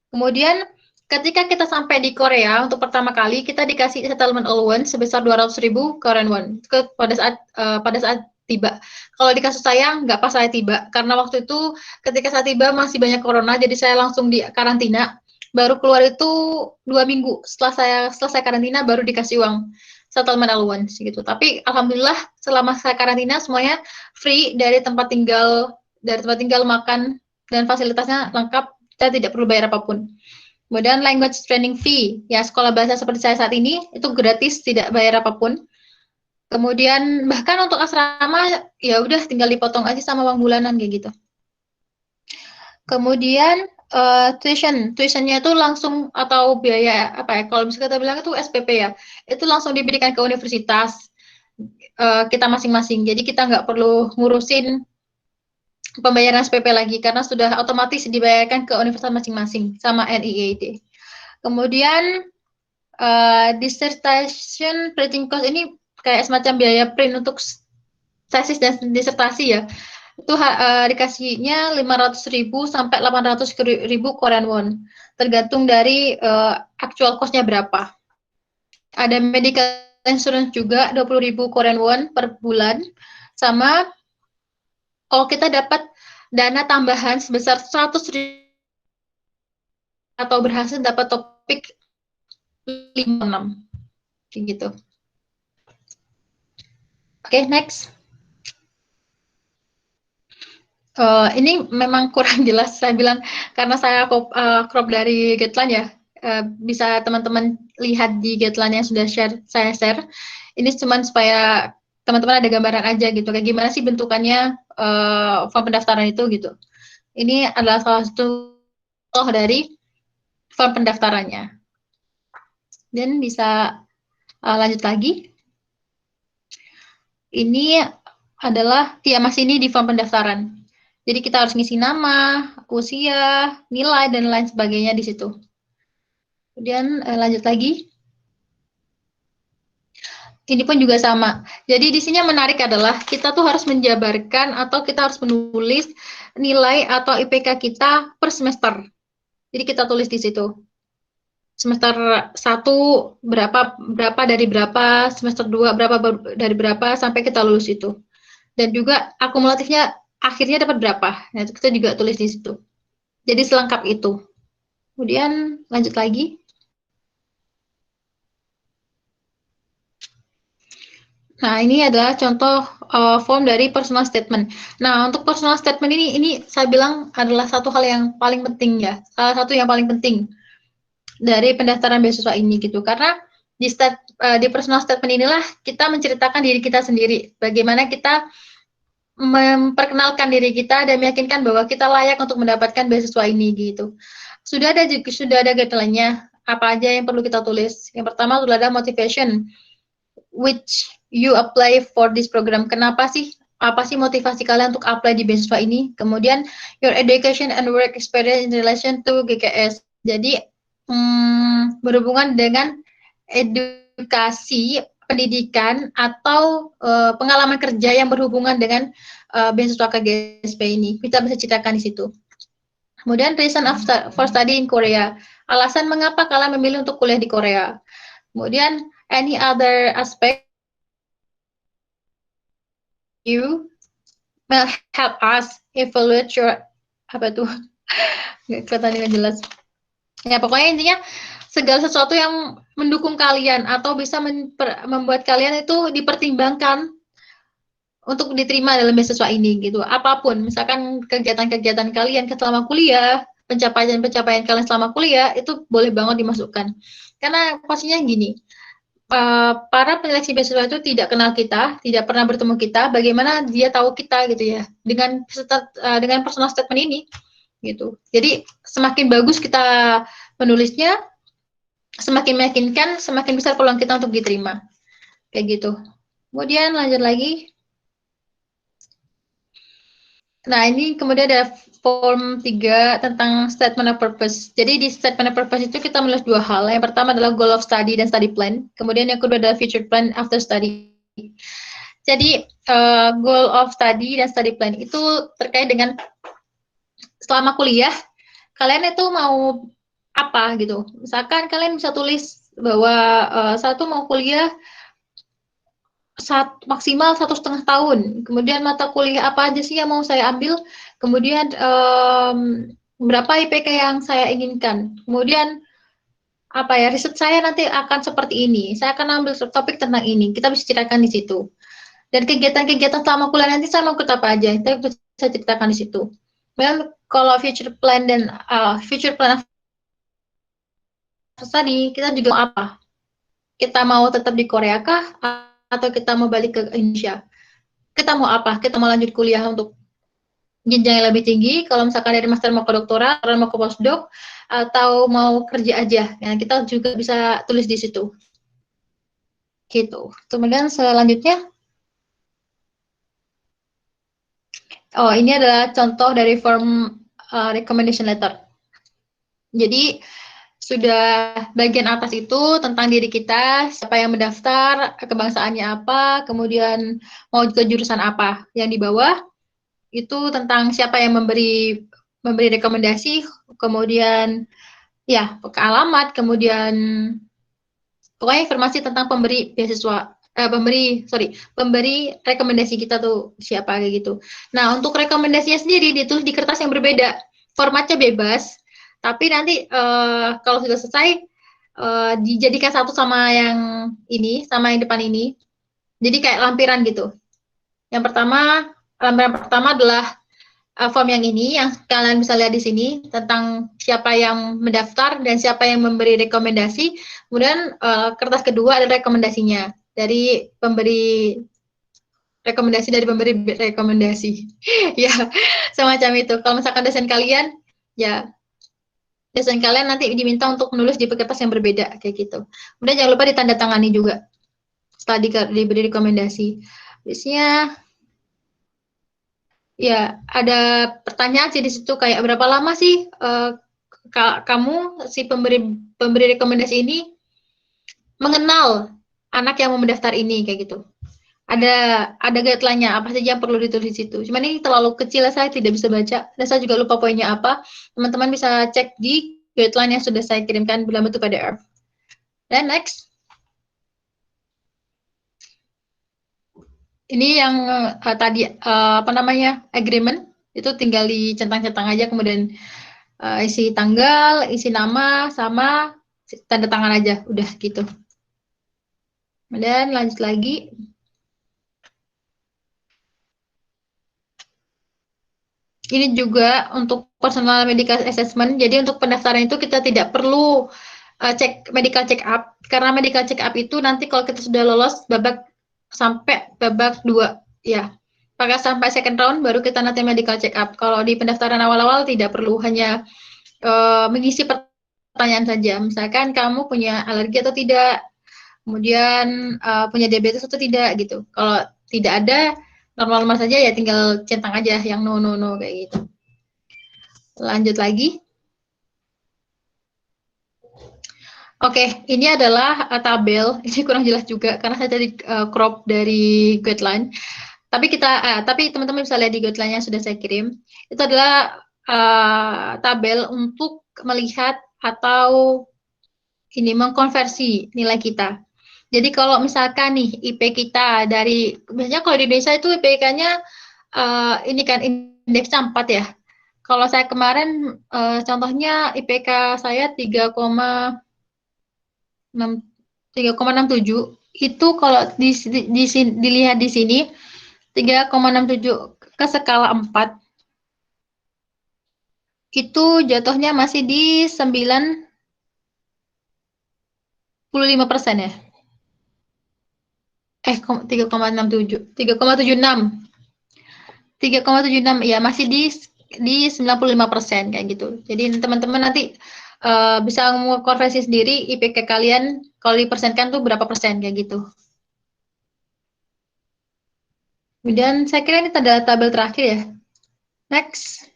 Kemudian ketika kita sampai di Korea untuk pertama kali, kita dikasih settlement allowance sebesar 200.000 Korean won pada saat tiba. Kalau di kasus saya nggak pas saya tiba, karena waktu itu ketika saya tiba masih banyak corona, jadi saya langsung di karantina. Baru keluar itu 2 minggu setelah saya selesai karantina baru dikasih uang settlement allowance gitu. Tapi alhamdulillah selama saya karantina semuanya free dari tempat tinggal, makan dan fasilitasnya lengkap. Saya tidak perlu bayar apapun. Kemudian language training fee, ya sekolah bahasa seperti saya saat ini itu gratis, tidak bayar apapun. Kemudian bahkan untuk asrama ya udah tinggal dipotong aja sama uang bulanan kayak gitu. Kemudian tuitionnya itu langsung atau biaya apa ya? Kalau misalnya kita bilang itu SPP ya, itu langsung diberikan ke universitas kita masing-masing. Jadi kita nggak perlu ngurusin pembayaran SPP lagi karena sudah otomatis dibayarkan ke universitas masing-masing sama NIEID. Kemudian dissertation printing cost ini kayak semacam biaya print untuk tesis dan disertasi ya. itu dikasihnya 500.000 sampai 800.000 Korean won, tergantung dari actual cost-nya berapa. Ada medical insurance juga 20.000 Korean won per bulan, sama kalau kita dapat dana tambahan sebesar 100.000 atau berhasil dapat topik 56 kayak gitu. Oke, next. Ini memang kurang jelas saya bilang karena saya crop dari guideline ya. Bisa teman-teman lihat di guideline yang sudah saya share. Ini cuma supaya teman-teman ada gambaran aja gitu. Kayak gimana sih bentukannya form pendaftaran itu gitu. Ini adalah salah satu contoh dari form pendaftarannya. Dan bisa lanjut lagi. Ini adalah masih ini di form pendaftaran. Jadi kita harus ngisi nama, usia, nilai, dan lain sebagainya di situ. Kemudian lanjut lagi. Ini pun juga sama. Jadi di sini yang menarik adalah kita tuh harus menjabarkan atau kita harus menulis nilai atau IPK kita per semester. Jadi kita tulis di situ. Semester 1 berapa dari berapa, semester 2 berapa dari berapa sampai kita lulus itu. Dan juga akumulatifnya akhirnya dapat berapa. Nah, itu kita juga tulis di situ. Jadi selengkap itu. Kemudian lanjut lagi. Nah, ini adalah contoh form dari personal statement. Nah, untuk personal statement ini saya bilang adalah satu hal yang paling penting ya. Salah satu yang paling penting dari pendaftaran beasiswa ini gitu. Karena di personal statement inilah kita menceritakan diri kita sendiri. Bagaimana kita memperkenalkan diri kita dan meyakinkan bahwa kita layak untuk mendapatkan beasiswa ini gitu. Sudah ada guideline-nya apa aja yang perlu kita tulis. Yang pertama sudah ada motivation, which you apply for this program. Kenapa sih? Apa sih motivasi kalian untuk apply di beasiswa ini? Kemudian your education and work experience in relation to GKS. Jadi berhubungan dengan edukasi, pendidikan atau pengalaman kerja yang berhubungan dengan beasiswa KGSP ini. Kita bisa ceritakan di situ. Kemudian reason for study in Korea. Alasan mengapa kalian memilih untuk kuliah di Korea. Kemudian any other aspect you will help us evaluate your apa tuh? Nggak kelihatan dengan jelas. Ya pokoknya intinya segala sesuatu yang mendukung kalian atau bisa membuat kalian itu dipertimbangkan untuk diterima dalam beasiswa ini gitu. Apapun, misalkan kegiatan-kegiatan kalian selama kuliah, pencapaian-pencapaian kalian selama kuliah itu boleh banget dimasukkan. Karena pastinya gini, para penyeleksi beasiswa itu tidak kenal kita, tidak pernah bertemu kita, bagaimana dia tahu kita gitu ya, dengan personal statement ini gitu. Jadi semakin bagus kita menulisnya, semakin meyakinkan, semakin besar peluang kita untuk diterima. Kayak gitu. Kemudian lanjut lagi. Nah, ini kemudian ada form 3 tentang statement of purpose. Jadi di statement of purpose itu kita menulis dua hal. Yang pertama adalah goal of study dan study plan. Kemudian yang kedua adalah future plan after study. Jadi goal of study dan study plan itu terkait dengan selama kuliah, kalian itu mau apa gitu. Misalkan kalian bisa tulis bahwa satu mau kuliah maksimal 1,5 tahun. Kemudian mata kuliah apa aja sih yang mau saya ambil. Kemudian berapa IPK yang saya inginkan. Kemudian apa ya, riset saya nanti akan seperti ini. Saya akan ambil topik tentang ini. Kita bisa ceritakan di situ. Dan kegiatan-kegiatan selama kuliah nanti saya mau ikut apa aja. Kita bisa ceritakan di situ. Kemudian kalau future plan dan future plan tadi, kita juga mau apa? Kita mau tetap di Korea kah? Atau kita mau balik ke Indonesia? Kita mau apa? Kita mau lanjut kuliah untuk jenjang yang lebih tinggi, kalau misalkan dari master mau ke doktorat, mau ke postdoc, atau mau kerja aja. Ya, kita juga bisa tulis di situ. Gitu. Kemudian selanjutnya, ini adalah contoh dari form recommendation letter. Jadi, sudah bagian atas itu tentang diri kita, siapa yang mendaftar, kebangsaannya apa, kemudian mau ke jurusan apa. Yang di bawah, itu tentang siapa yang memberi rekomendasi, kemudian ya ke alamat, kemudian pokoknya informasi tentang pemberi beasiswa, pemberi rekomendasi kita tuh siapa kayak gitu. Nah, untuk rekomendasinya sendiri ditulis di kertas yang berbeda, formatnya bebas, tapi nanti kalau sudah selesai dijadikan satu sama yang ini, sama yang depan ini. Jadi kayak lampiran gitu. Lampiran pertama adalah form yang ini, yang kalian bisa lihat di sini, tentang siapa yang mendaftar dan siapa yang memberi rekomendasi. Kemudian kertas kedua adalah rekomendasinya dari pemberi rekomendasi. Ya, semacam itu. Kalau misalkan dosen kalian, ya dosen kalian nanti diminta untuk menulis di kertas yang berbeda, kayak gitu. Kemudian jangan lupa ditandatangani juga setelah diberi rekomendasi. Biasanya ya ada pertanyaan sih di situ, kayak berapa lama sih kamu si pemberi rekomendasi ini mengenal anak yang mau mendaftar ini, kayak gitu. Ada guideline-nya apa saja yang perlu ditulis di situ. Cuman ini terlalu kecil, saya tidak bisa baca dan saya juga lupa poinnya apa. Teman-teman bisa cek di guideline yang sudah saya kirimkan dalam bentuk PDF. Dan next. Ini yang tadi apa namanya? Agreement, itu tinggal dicentang-centang aja, kemudian isi tanggal, isi nama, sama tanda tangan aja, udah gitu. Kemudian lanjut lagi. Ini juga untuk personal medical assessment. Jadi untuk pendaftaran itu kita tidak perlu cek medical check up, karena medical check up itu nanti kalau kita sudah lolos sampai babak 2, ya. Pakai sampai second round baru kita nanti medical check up. Kalau di pendaftaran awal-awal tidak perlu, hanya mengisi pertanyaan saja. Misalkan kamu punya alergi atau tidak, kemudian punya diabetes atau tidak gitu. Kalau tidak ada, normal-normal saja, ya tinggal centang aja yang no kayak gitu. Lanjut lagi. Oke, ini adalah tabel. Ini kurang jelas juga karena saya tadi crop dari guideline. Tapi teman-teman bisa lihat di guideline yang sudah saya kirim. Itu adalah tabel untuk melihat atau ini mengkonversi nilai kita. Jadi kalau misalkan nih IP kita biasanya kalau di Indonesia itu IPK-nya ini kan indeksnya 4 ya. Kalau saya kemarin contohnya IPK saya 3,67, itu kalau dilihat di sini 3,67 ke skala 4 itu jatuhnya masih di 95% ya. 3,67, 3,76. 3,76 ya, masih di 95% kayak gitu. Jadi teman-teman nanti bisa konversi sendiri IPK kalian kalau dipersenkan tuh berapa persen kayak gitu. Kemudian saya kira ini ada tabel terakhir ya. Next.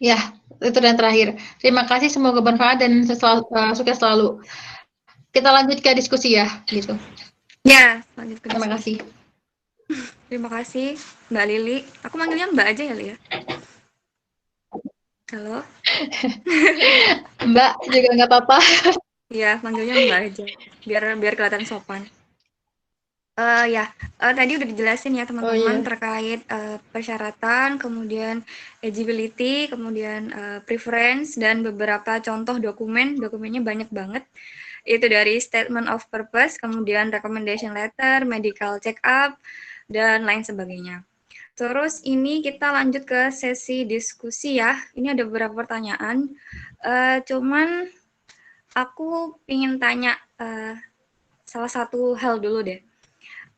Ya, itu yang terakhir. Terima kasih, semoga bermanfaat dan sukses selalu. Kita lanjut ke diskusi ya, gitu.
Ya, lanjut ke
Terima
diskusi.
kasih.
Terima kasih, Mbak Lili. Aku manggilnya Mbak aja ya, Lia. Halo?
Mbak juga nggak apa-apa.
Iya, manggilnya Mbak aja. Biar kelihatan sopan. Tadi udah dijelasin ya teman-teman terkait persyaratan, kemudian eligibility, kemudian preference, dan beberapa contoh dokumennya banyak banget. Itu dari statement of purpose, kemudian recommendation letter, medical check up, dan lain sebagainya. Terus ini kita lanjut ke sesi diskusi ya. Ini ada beberapa pertanyaan. Cuman aku ingin tanya salah satu hal dulu deh.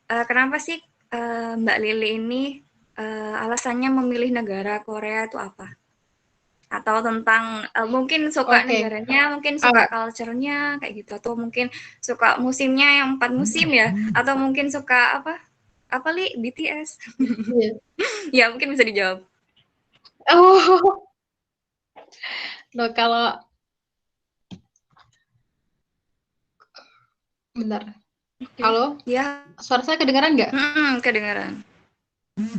Kenapa sih Mbak Lili ini alasannya memilih negara Korea itu apa? Atau tentang mungkin suka negaranya, mungkin suka culture-nya kayak gitu, atau mungkin suka musimnya yang 4 musim ya, atau mungkin suka apa Li, BTS? Ya mungkin bisa dijawab.
Oh, no, kalau bentar. Halo?
Ya.
Suara saya kedengaran nggak?
Kedengaran. Halo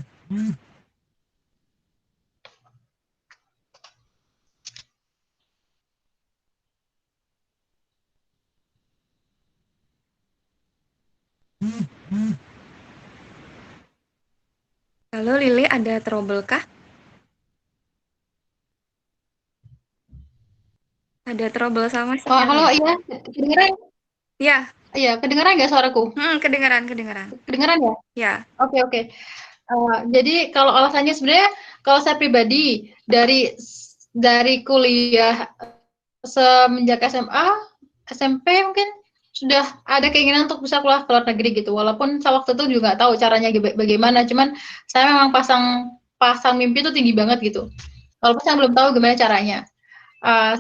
Lili, ada trouble kah? Ada trouble sama
Oh, halo,
sinyalnya?
iya, kedengeran?
Ya,
Iya, kedengeran nggak suaraku?
kedengeran, kedengeran.
Kedengeran ya?
Ya,
Oke, oke. Jadi kalau alasannya sebenarnya kalau saya pribadi dari kuliah semenjak SMA, SMP mungkin sudah ada keinginan untuk bisa keluar ke luar negeri gitu. Walaupun saya waktu itu juga nggak tahu caranya bagaimana, cuman saya memang pasang mimpi itu tinggi banget gitu. Walaupun saya belum tahu gimana caranya.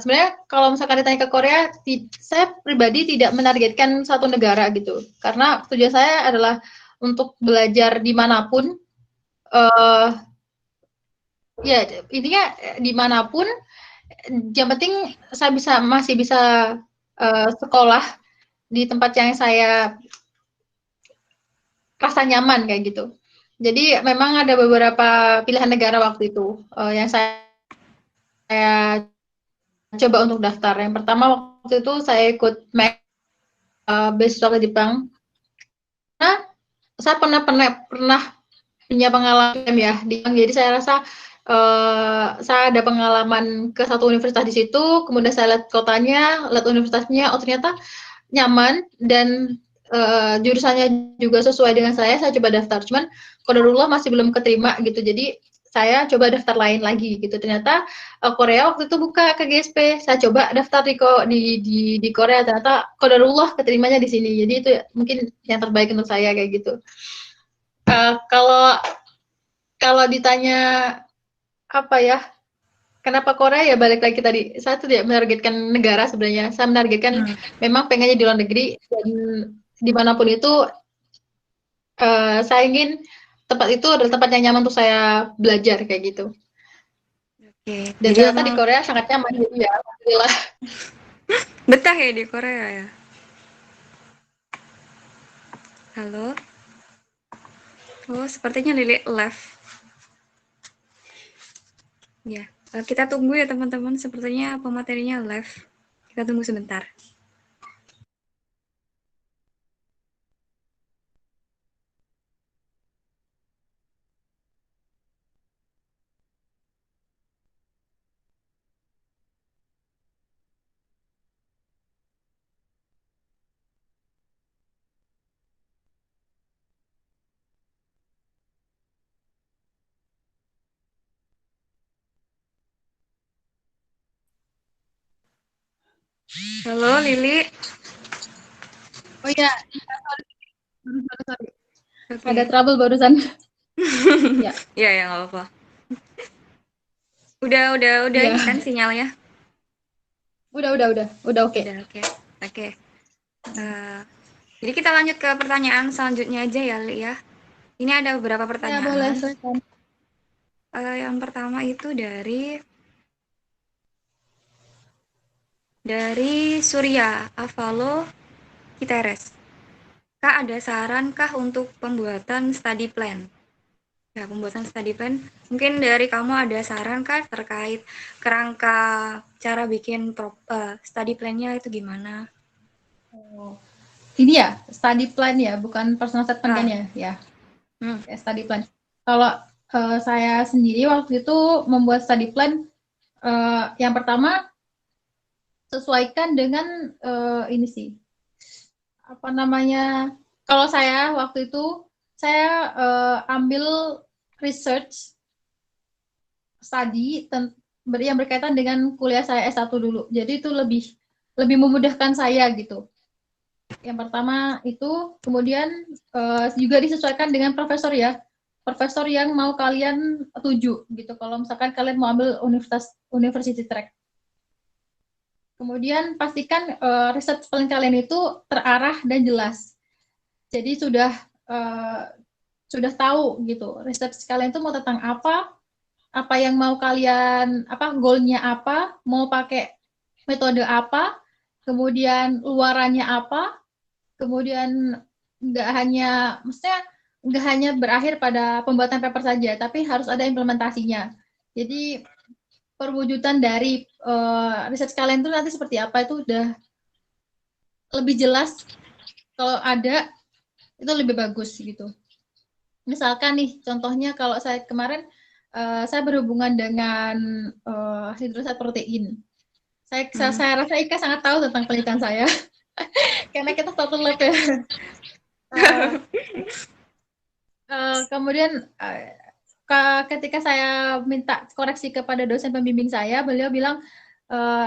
Sebenarnya kalau misalkan ditanya ke Korea, saya pribadi tidak menargetkan satu negara gitu. Karena tujuan saya adalah untuk belajar dimanapun, ya intinya dimanapun, yang penting saya masih bisa sekolah di tempat yang saya rasa nyaman kayak gitu. Jadi memang ada beberapa pilihan negara waktu itu yang saya coba untuk daftar. Yang pertama waktu itu saya ikut beasiswa ke Jepang. Nah, saya pernah punya pengalaman ya di Jepang. Jadi saya rasa saya ada pengalaman ke satu universitas di situ, kemudian saya lihat kotanya, lihat universitasnya, oh ternyata nyaman dan jurusannya juga sesuai dengan saya coba daftar. Cuman qadarullah masih belum keterima gitu. Jadi saya coba daftar lain lagi gitu. Ternyata Korea waktu itu buka ke GSP. Saya coba daftar di Korea, ternyata qadarullah keterimanya di sini. Jadi itu mungkin yang terbaik untuk saya kayak gitu. Kalau kalau ditanya apa ya, kenapa Korea ya balik lagi tadi, saya tidak menargetkan negara sebenarnya. Saya menargetkan memang pengennya di luar negeri dan dimanapun itu saya ingin tempat itu adalah tempat yang nyaman untuk saya belajar kayak gitu.
oke.
Dan
Jadi
ternyata di
memang
Korea sangat nyaman gitu ya, alhamdulillah.
betah ya di Korea ya. Halo. Oh, sepertinya Lili left. Ya, kita tunggu ya teman-teman. Sepertinya pematerinya left. Kita tunggu sebentar. Halo Lili.
Oh iya, sorry. Ada
Oke.
trouble barusan. Ya,
Ya, ya nggak apa-apa. Udah
iya.
ini kan sinyalnya.
Udah oke.
Udah oke. Oke. Eh, jadi kita lanjut ke pertanyaan selanjutnya aja ya, Li ya. Ini ada beberapa
Ya boleh,
pertanyaan.
silakan.
Yang pertama itu dari Surya Avalo Kiteres. Kak, ada saran kah untuk pembuatan study plan? Ya, pembuatan study plan. Mungkin dari kamu ada saran kah terkait kerangka cara bikin study plan-nya itu gimana?
Oh. Ini ya, study plan ya, bukan personal statement kan
Ah,
ya? Ya,
hmm,
study plan. Kalau saya sendiri waktu itu membuat study plan, yang pertama sesuaikan dengan ini sih, apa namanya? Kalau saya waktu itu saya ambil research study yang berkaitan dengan kuliah saya S1 dulu. Jadi itu lebih memudahkan saya gitu. Yang pertama itu, kemudian juga disesuaikan dengan profesor ya. Profesor yang mau kalian tuju gitu. Kalau misalkan kalian mau ambil university track. Kemudian pastikan riset plan kalian itu terarah dan jelas. Jadi sudah tahu gitu. Riset kalian itu mau tentang apa yang mau kalian, goalnya apa, mau pakai metode apa, kemudian luarannya apa, kemudian nggak hanya, maksudnya nggak hanya berakhir pada pembuatan paper saja, tapi harus ada implementasinya. Jadi perwujudan dari riset kalian itu nanti seperti apa itu udah lebih jelas. Kalau ada itu lebih bagus gitu. Misalkan nih, contohnya kalau saya kemarin saya berhubungan dengan hidrosat protein. Saya rasa Ika sangat tahu tentang penelitian saya karena kita satu lab ya. Kemudian ketika saya minta koreksi kepada dosen pembimbing saya, beliau bilang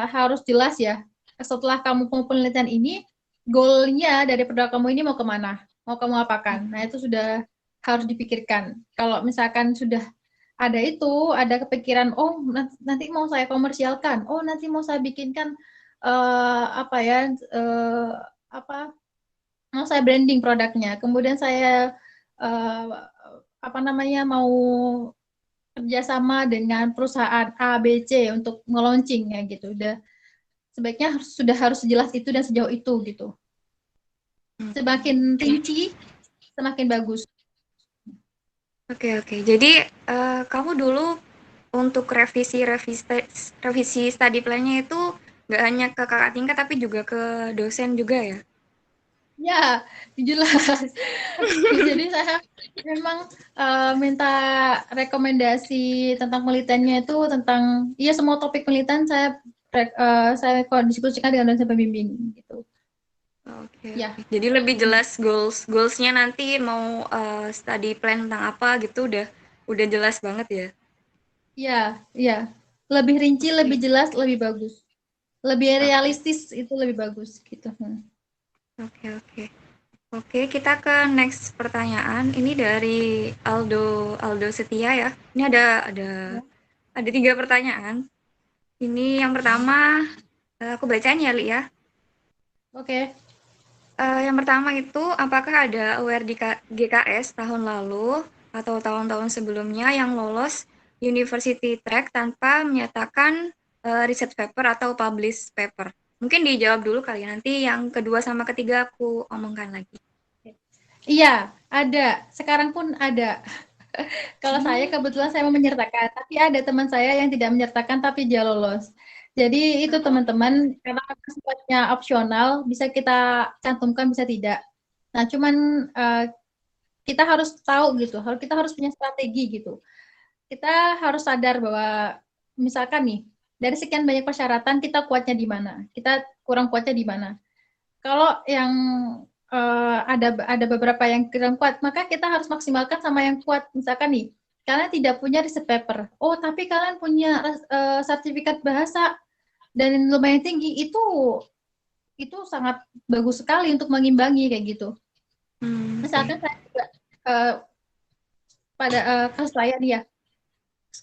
harus jelas ya. Setelah kamu mau penelitian ini, goalnya dari produk kamu ini mau kemana? Mau kamu apakan? Nah itu sudah harus dipikirkan. Kalau misalkan sudah ada itu, ada kepikiran, oh nanti mau saya komersialkan, oh nanti mau saya bikinkan apa ya, apa, mau saya branding produknya, kemudian saya apa namanya mau kerjasama dengan perusahaan A, B, C untuk nge-launching ya gitu. Udah sebaiknya sudah harus jelas itu dan sejauh itu gitu. Semakin rinci, semakin bagus.
Oke. Jadi kamu dulu untuk revisi study plan-nya itu nggak hanya ke kakak tingkat tapi juga ke dosen juga ya?
Ya, jelas. Jadi saya memang minta rekomendasi tentang penelitiannya itu tentang semua topik penelitian saya diskusikan dengan dosen pembimbing gitu.
Oke.
Ya.
Jadi lebih jelas goalsnya nanti mau study plan tentang apa gitu udah jelas banget ya?
Ya. Lebih rinci,
Oke.
lebih jelas, lebih bagus. Lebih
Oke.
realistis itu lebih bagus gitu.
Oke, kita ke next pertanyaan. Ini dari Aldo Setia ya. Ini ada 3 pertanyaan. Ini yang pertama aku bacain ya, Li ya.
Oke.
Yang pertama itu, apakah ada aware di GKS tahun lalu atau tahun-tahun sebelumnya yang lolos university track tanpa menyatakan research paper atau publish paper? Mungkin dijawab dulu kali ya, nanti yang kedua sama ketiga aku omongkan lagi.
Iya, ada. Sekarang pun ada. Kalau saya kebetulan saya mau menyertakan, tapi ada teman saya yang tidak menyertakan tapi dia lolos. Jadi itu teman-teman, karena sifatnya opsional, bisa kita cantumkan, bisa tidak. Nah, cuman kita harus tahu gitu, kita harus punya strategi gitu. Kita harus sadar bahwa misalkan nih, dari sekian banyak persyaratan kita kuatnya di mana, kita kurang kuatnya di mana. Kalau yang ada beberapa yang kurang kuat, maka kita harus maksimalkan sama yang kuat. Misalkan nih, kalian tidak punya riset paper, oh tapi kalian punya sertifikat bahasa dan lumayan tinggi, itu sangat bagus sekali untuk mengimbangi kayak gitu. Misalkan saya juga pada kasus saya nih ya,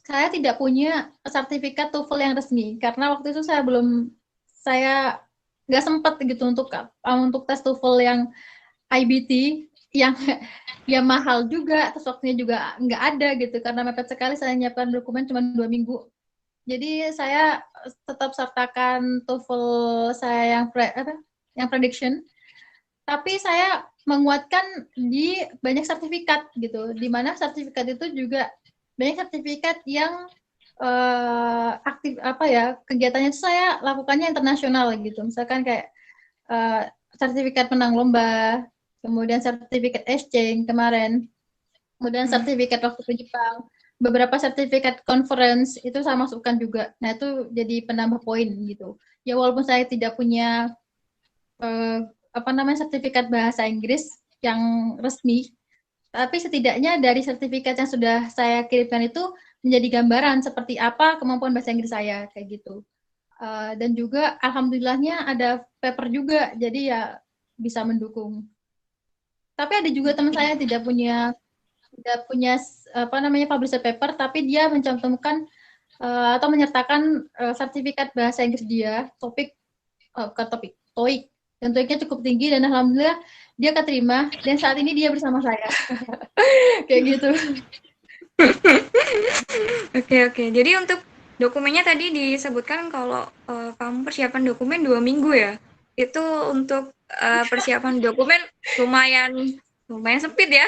saya tidak punya sertifikat TOEFL yang resmi karena waktu itu saya nggak sempat gitu untuk tes TOEFL yang IBT yang ya mahal juga, terus waktunya juga nggak ada gitu karena mepet sekali, saya nyiapkan dokumen cuma 2 minggu. Jadi saya tetap sertakan TOEFL saya yang prediction, tapi saya menguatkan di banyak sertifikat gitu, di mana sertifikat itu juga banyak sertifikat yang aktif kegiatannya itu saya lakukannya internasional gitu, misalkan kayak sertifikat menang lomba, kemudian sertifikat exchange kemarin, kemudian sertifikat waktu ke Jepang, beberapa sertifikat conference itu saya masukkan juga. Nah itu jadi penambah poin gitu. Ya walaupun saya tidak punya sertifikat bahasa Inggris yang resmi, tapi setidaknya dari sertifikat yang sudah saya kirimkan itu menjadi gambaran seperti apa kemampuan bahasa Inggris saya kayak gitu. Dan juga alhamdulillahnya ada paper juga, jadi ya bisa mendukung. Tapi ada juga teman saya yang tidak punya publisher paper, tapi dia mencantumkan atau menyertakan sertifikat bahasa Inggris dia, bukan topik, TOEIC. Dan TOEIC-nya cukup tinggi dan alhamdulillah dia keterima dan saat ini dia bersama saya. Kayak gitu.
Oke. Jadi untuk dokumennya tadi disebutkan kalau kamu persiapan dokumen 2 minggu ya. Itu untuk persiapan dokumen lumayan lumayan sempit ya.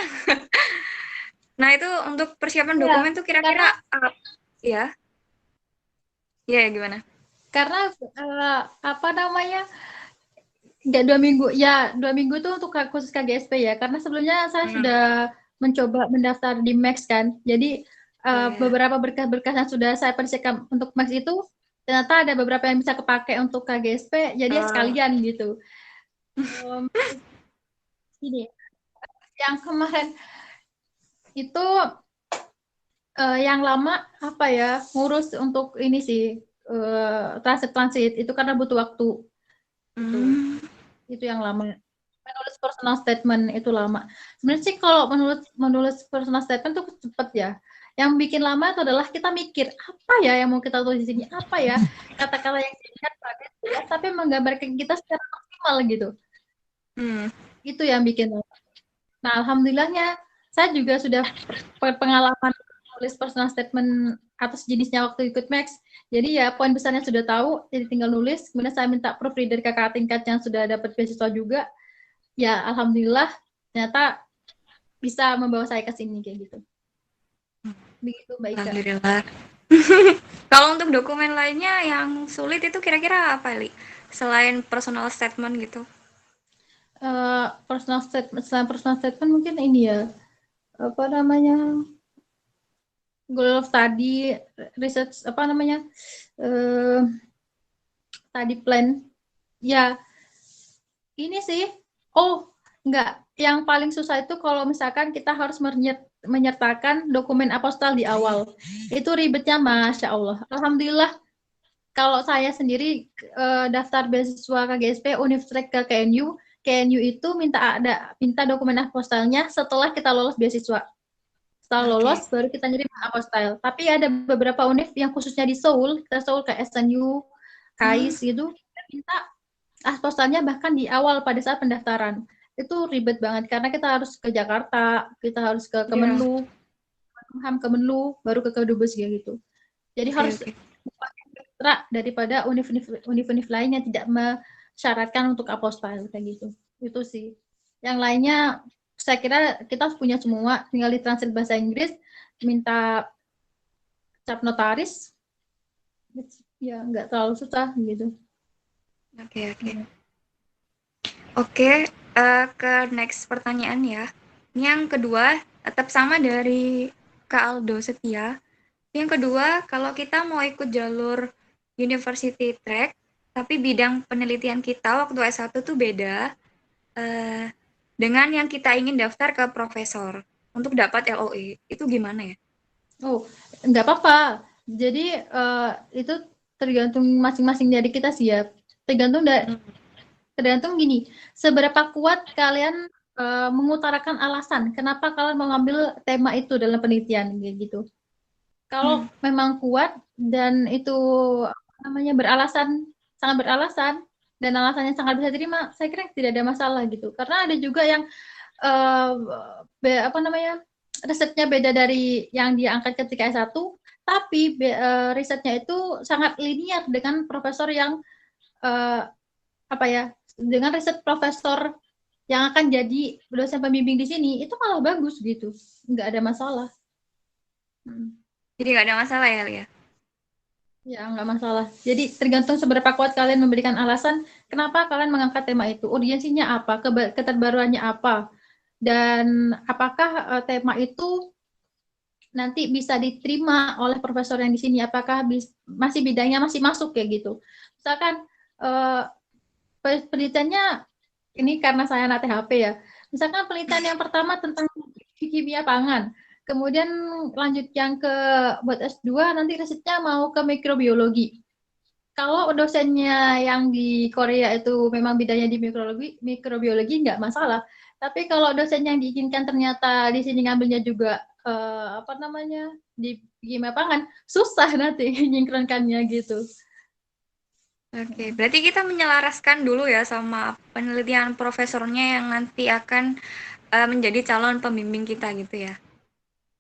Nah, itu untuk persiapan
Ya,
dokumen tuh
karena
kira-kira ya, ya gimana?
karena apa namanya, nggak 2 minggu ya, 2 minggu itu untuk khusus KGSP ya, karena sebelumnya saya
Hmm.
sudah mencoba mendaftar di Max kan, jadi
Oh ya.
beberapa berkas-berkas yang sudah saya persiapkan untuk Max itu ternyata ada beberapa yang bisa kepakai untuk KGSP, jadi ya
Oh.
sekalian gitu. Ini yang kemarin itu yang lama apa ya, ngurus untuk ini sih, transit itu karena butuh waktu itu.
Hmm.
Itu yang lama. Menulis personal statement itu lama. Sebenarnya sih kalau menulis personal statement tuh cepet ya. Yang bikin lama itu adalah kita mikir apa ya yang mau kita tulis di sini, apa ya kata-kata yang singkat padat jelas tapi menggambarkan kita secara maksimal gitu.
Hmm.
Itu yang bikin lama. Nah, alhamdulillahnya saya juga sudah pengalaman nulis personal statement atas jenisnya waktu ikut Max. Jadi ya poin besarnya sudah tahu, jadi tinggal nulis. Kemudian saya minta proofread dari kakak tingkat yang sudah dapat beasiswa juga. Ya, alhamdulillah ternyata bisa membawa saya ke sini kayak gitu. Begitu Mbak Ika.
Alhamdulillah. Kalau untuk dokumen lainnya yang sulit itu kira-kira apa, Li? Selain personal statement gitu.
Personal statement, selain personal statement mungkin ini ya, apa namanya, goal of study, research, apa namanya, study plan. Ya, ini sih, oh enggak, yang paling susah itu kalau misalkan kita harus menyertakan dokumen apostal di awal. Itu ribetnya Masya Allah. Alhamdulillah kalau saya sendiri daftar beasiswa KGSP Universitas ke KNU, KNU itu minta dokumen apostalnya setelah kita lolos beasiswa. Setelah
Oke.
lolos baru kita ngirim apostil. Tapi ada beberapa univ yang khususnya di Seoul, kita Seoul ke SNU,
Hmm.
KAIS gitu, minta apostilnya bahkan di awal pada saat pendaftaran. Itu ribet banget karena kita harus ke Jakarta, kita harus ke
Iya.
Kemenlu, Kemenlu, baru ke Kedubes gitu. Jadi
Oke,
harus
oke.
ekstra daripada univ-univ lain yang tidak mensyaratkan untuk apostil kayak gitu. Itu sih. Yang lainnya saya kira kita punya semua, tinggal ditranslate bahasa Inggris, minta cap notaris, ya nggak terlalu susah gitu.
Oke, oke. Oke, ke next pertanyaan ya. Ini yang kedua, tetap sama dari Kak Aldo Setia. Yang kedua, kalau kita mau ikut jalur university track, tapi bidang penelitian kita waktu S1 tuh beda dengan yang kita ingin daftar ke profesor untuk dapat LOE. Itu gimana ya?
Oh, nggak apa-apa. Jadi itu tergantung masing-masing dari kita sih ya. Tergantung gini, seberapa kuat kalian mengutarakan alasan kenapa kalian mau ngambil tema itu dalam penelitian gitu.
Hmm.
Kalau memang kuat dan itu apa namanya sangat beralasan dan alasannya sangat bisa terima, saya kira tidak ada masalah gitu. Karena ada juga yang uh, apa namanya, risetnya beda dari yang dia angkat ketika S1, tapi risetnya itu sangat linear dengan profesor yang uh, apa ya, dengan riset profesor yang akan jadi dosen pembimbing di sini itu malah bagus gitu, nggak ada masalah.
Jadi nggak ada masalah ya, Lia?
Ya, nggak masalah. Jadi tergantung seberapa kuat kalian memberikan alasan kenapa kalian mengangkat tema itu. Urgensinya apa, keterbaruannya apa, dan apakah tema itu nanti bisa diterima oleh profesor yang di sini, apakah masih bidangnya masih masuk kayak gitu. Misalkan uh, penelitiannya ini karena saya anak THP ya. Misalkan penelitian yang pertama tentang kimia pangan, kemudian lanjut yang ke buat S2 nanti risetnya mau ke mikrobiologi. Kalau dosennya yang di Korea itu memang bidangnya di mikrobiologi nggak masalah. Tapi kalau dosen yang diinginkan ternyata di sini ngambilnya juga apa namanya di kimia pangan, susah nanti nyinkronkannya gitu.
Oke, berarti kita menyelaraskan dulu ya sama penelitian profesornya yang nanti akan menjadi calon pembimbing kita gitu ya.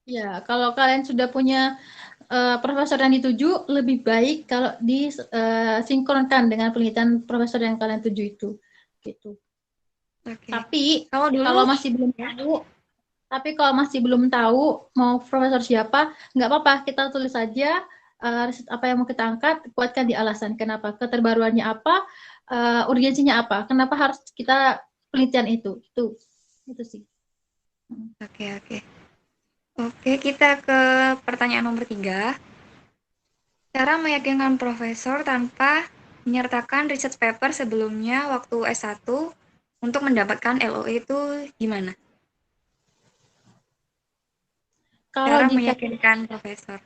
Ya, kalau kalian sudah punya profesor yang dituju, lebih baik kalau disinkronkan dengan penelitian profesor yang kalian tuju itu. Gitu.
Oke.
Tapi
Kalau dulu
kalau masih belum tahu, mau profesor siapa, nggak apa-apa, kita tulis saja riset apa yang mau kita angkat, kuatkan di alasan kenapa, keterbaruannya apa, urgensinya apa, kenapa harus kita penelitian itu sih.
Oke. Oke, kita ke pertanyaan nomor 3. Cara meyakinkan profesor tanpa menyertakan research paper sebelumnya waktu S1 untuk mendapatkan LOE itu gimana?
Kalau
Cara
di
meyakinkan profesor.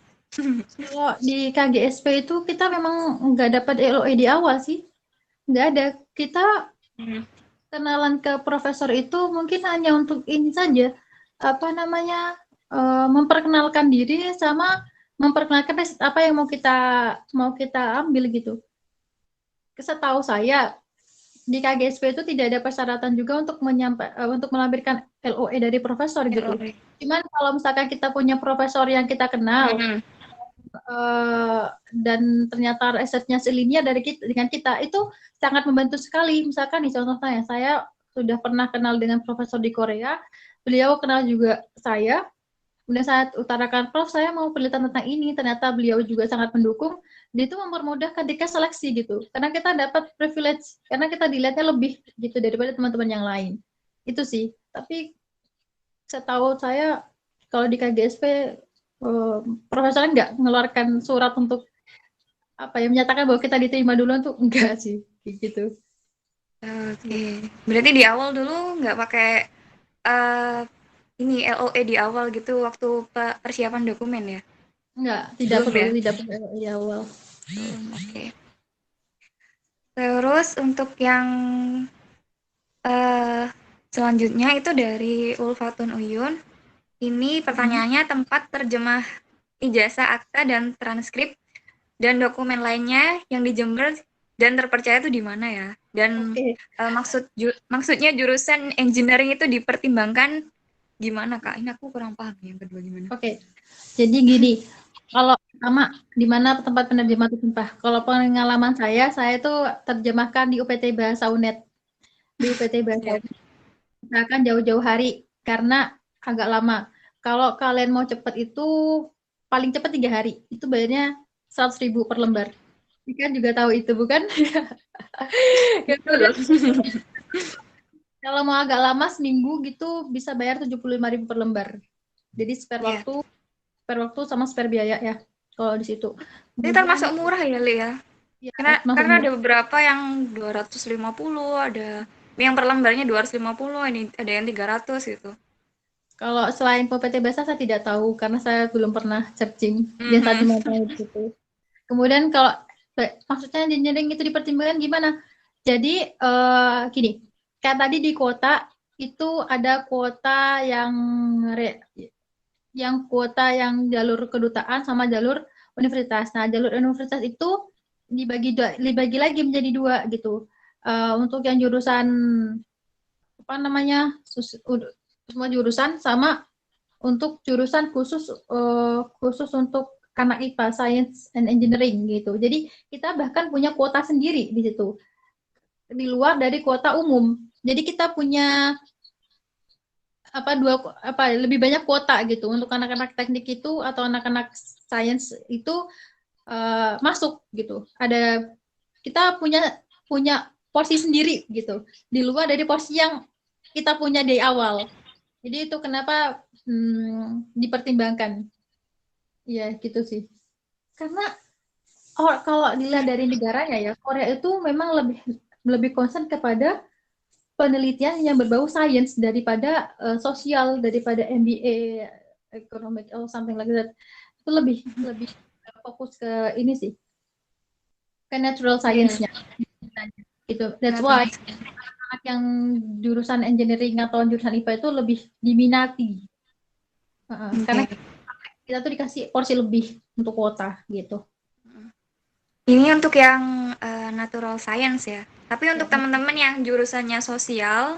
Kalau di KGSP itu kita memang nggak dapat LOE di awal sih, nggak ada. Kita kenalan ke profesor itu mungkin hanya untuk ini saja, apa namanya, memperkenalkan diri sama memperkenalkan riset apa yang mau kita ambil gitu. Setahu saya di KGSP itu tidak ada persyaratan juga untuk untuk melampirkan LOE dari profesor gitu.
LOE.
Cuman kalau misalkan kita punya profesor yang kita kenal, dan ternyata risetnya selinear dengan kita, itu sangat membantu sekali. Misalkan nih contohnya, saya sudah pernah kenal dengan profesor di Korea, beliau kenal juga saya, kemudian saya utarakan, Prof, saya mau penelitian tentang ini, ternyata beliau juga sangat mendukung, dia itu mempermudah ketika seleksi gitu, karena kita dapat privilege, karena kita dilihatnya lebih gitu daripada teman-teman yang lain. Itu sih, tapi setahu saya kalau di KGSP profesornya nggak mengeluarkan surat untuk apa ya, menyatakan bahwa kita diterima duluan tuh enggak sih gitu.
Oke. Berarti di awal dulu nggak pakai ini LOE di awal gitu waktu persiapan dokumen ya?
Enggak, tidak
Belum
perlu,
ya?
tidak perlu di awal.
Oke. Terus untuk yang eh, selanjutnya itu dari Ulfatun Uyun. Ini pertanyaannya tempat terjemah ijazah, akta, dan transkrip dan dokumen lainnya yang di Jember dan terpercaya itu di mana ya? Dan maksudnya jurusan engineering itu dipertimbangkan gimana, Kak? Ini aku kurang paham yang kedua gimana.
Oke. Jadi gini, kalau pertama di mana tempat penerjemah terjemah? Kalau pengalaman saya itu terjemahkan di UPT Bahasa UNED. Di UPT Bahasa UNED. Misalkan jauh-jauh hari karena agak lama. Kalau kalian mau cepat itu paling cepat 3 hari. Itu bayarnya 100.000 per lembar. Ini kan juga tahu itu bukan? Kemudian kalau mau agak lama seminggu gitu bisa bayar 75.000 per lembar. Jadi spare waktu sama spare biaya ya kalau di situ.
Ini termasuk murah ya, Li ya?
Ya,
Karena ada beberapa yang 250, ada yang per lembarnya 250, ini ada yang 300 gitu.
Kalau selain PPT Bahasa saya tidak tahu karena saya belum pernah searching. Dia saat cuma tahu gitu. Kemudian kalau maksudnya engineering itu dipertimbangkan gimana? Jadi gini, kayak tadi di kuota itu ada kuota yang jalur kedutaan sama jalur universitas. Nah, jalur universitas itu dibagi lagi menjadi 2 gitu. Untuk yang jurusan apa namanya? Semua jurusan sama untuk jurusan khusus untuk anak IPA, Science and Engineering gitu. Jadi kita bahkan punya kuota sendiri di situ, di luar dari kuota umum. Jadi kita punya lebih banyak kuota gitu untuk anak-anak teknik itu atau anak-anak sains itu masuk gitu. Kita punya porsi sendiri gitu di luar dari porsi yang kita punya dari awal. Jadi itu kenapa dipertimbangkan. Iya, gitu sih. Karena kalau dilihat dari negaranya ya, Korea itu memang lebih concern kepada penelitian yang berbau sains daripada sosial, daripada MBA, economic or something like that. Itu lebih fokus ke ini sih, ke natural science-nya. Gitu. That's why anak yang jurusan engineering atau jurusan IPA itu lebih diminati. Karena kita tuh dikasih porsi lebih untuk kuota gitu.
Ini untuk yang natural science ya. Tapi untuk teman-teman yang jurusannya social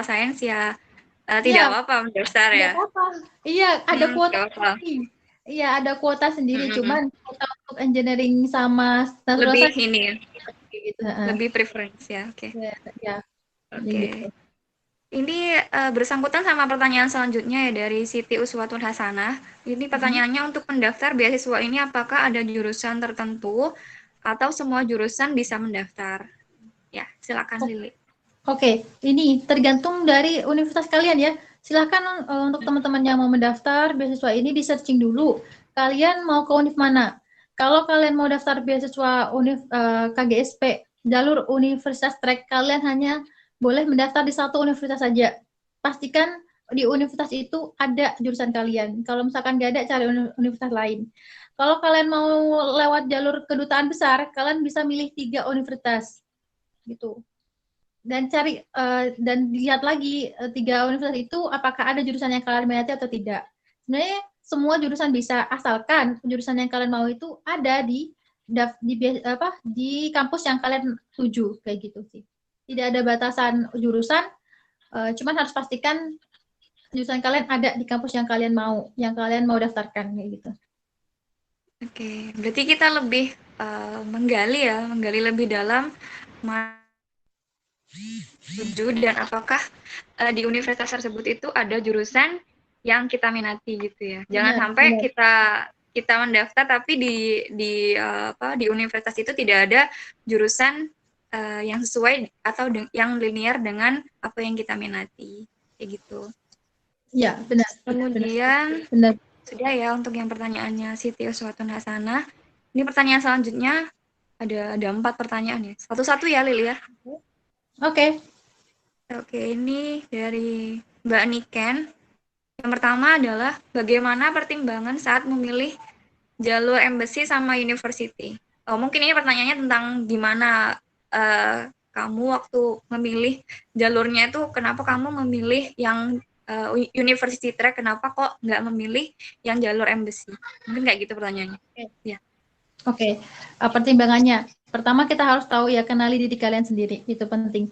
science ya tidak apa-apa mendaftar ya.
Apa-apa. Iya, ada kuota sendiri. Iya, ada kuota sendiri. Cuman kuota untuk engineering sama natural
lebih
science
ini
gitu.
lebih preference ya. Oke.
Ya,
Oke.
gitu.
Ini bersangkutan sama pertanyaan selanjutnya ya dari Siti Uswatun Hasanah. Ini pertanyaannya, untuk mendaftar beasiswa ini apakah ada jurusan tertentu atau semua jurusan bisa mendaftar? Ya, silakan Lili.
Oke, ini tergantung dari universitas kalian ya. Silahkan untuk teman-teman yang mau mendaftar beasiswa ini di searching dulu. Kalian mau ke univ mana? Kalau kalian mau daftar beasiswa KGSP, jalur universitas track, kalian hanya boleh mendaftar di satu universitas saja. Pastikan di universitas itu ada jurusan kalian. Kalau misalkan nggak ada, cari universitas lain. Kalau kalian mau lewat jalur kedutaan besar, kalian bisa milih 3 universitas gitu. Dan cari dan dilihat lagi 3 universitas itu apakah ada jurusan yang kalian minati atau tidak. Sebenarnya semua jurusan bisa, asalkan jurusan yang kalian mau itu ada di kampus yang kalian tuju, kayak gitu sih. Tidak ada batasan jurusan, cuman harus pastikan jurusan kalian ada di kampus yang kalian mau daftarkan, kayak gitu.
Oke, berarti kita lebih menggali lebih dalam dan apakah di universitas tersebut itu ada jurusan yang kita minati gitu ya. Jangan sampai kita mendaftar tapi di universitas itu tidak ada jurusan yang sesuai atau yang linear dengan apa yang kita minati, kayak gitu.
Ya, benar.
Kemudian
benar.
Sudah ya untuk yang pertanyaannya Siti Uswatun Hasanah. Ini pertanyaan selanjutnya ada 4 pertanyaan ya. Satu-satu ya Lili ya.
Oke.
Oke, ini dari Mbak Niken. Yang pertama adalah bagaimana pertimbangan saat memilih jalur embassy sama university. Mungkin ini pertanyaannya tentang gimana kamu waktu memilih jalurnya itu, kenapa kamu memilih yang university track, kenapa kok nggak memilih yang jalur embassy? Mungkin kayak gitu pertanyaannya. Ya.
Oke. Pertimbangannya, pertama kita harus tahu ya, kenali diri kalian sendiri, itu penting.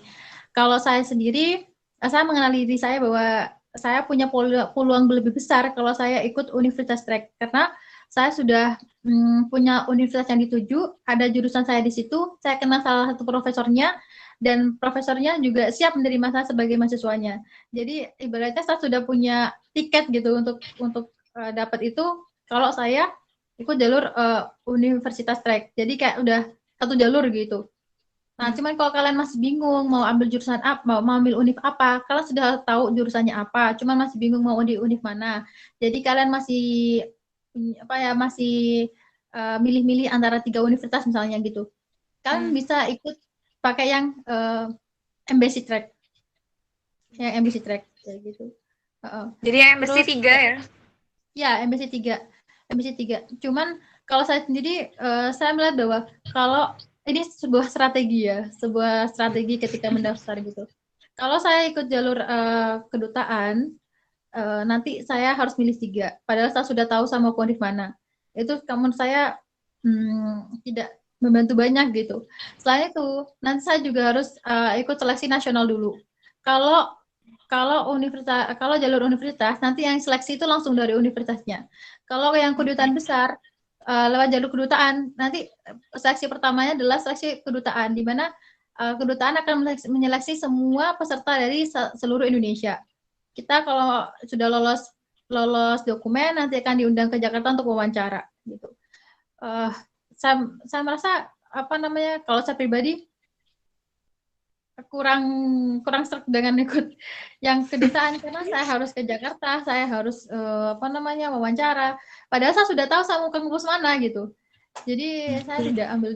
Kalau saya sendiri, saya mengenali diri saya bahwa saya punya peluang lebih besar kalau saya ikut universitas track, karena saya sudah punya universitas yang dituju, ada jurusan saya di situ, saya kenal salah satu profesornya, dan profesornya juga siap menerima saya sebagai mahasiswanya. Jadi ibaratnya saya sudah punya tiket gitu untuk dapat itu kalau saya ikut jalur universitas track. Jadi kayak udah satu jalur gitu. Nah, cuman kalau kalian masih bingung mau ambil jurusan apa, mau ambil univ apa, kalian sudah tahu jurusannya apa, cuman masih bingung mau di univ mana. Jadi kalian masih masih milih-milih antara 3 universitas misalnya gitu. Kalian bisa ikut pakai yang embassy track. Yang embassy track kayak gitu.
Jadi yang embassy 3 ya?
Ya, embassy 3. Embassy 3. Cuman kalau saya sendiri saya melihat bahwa kalau ini sebuah strategi ketika mendaftar gitu. Kalau saya ikut jalur kedutaan, nanti saya harus milih 3. Padahal saya sudah tahu sama univ mana. Itu menurut saya tidak membantu banyak gitu. Selain itu, nanti saya juga harus ikut seleksi nasional dulu. Kalau jalur universitas, nanti yang seleksi itu langsung dari universitasnya. Kalau yang kedutaan besar, lewat jalur kedutaan, nanti seleksi pertamanya adalah seleksi kedutaan, di mana kedutaan akan menyeleksi semua peserta dari seluruh Indonesia. Kita kalau sudah lolos dokumen, nanti akan diundang ke Jakarta untuk wawancara. Gitu. Saya merasa kalau saya pribadi kurang serak dengan ikut yang kedutaan, karena saya harus ke Jakarta, saya harus wawancara. Padahal saya sudah tahu saya mau ke kampus mana gitu. Jadi saya tidak ambil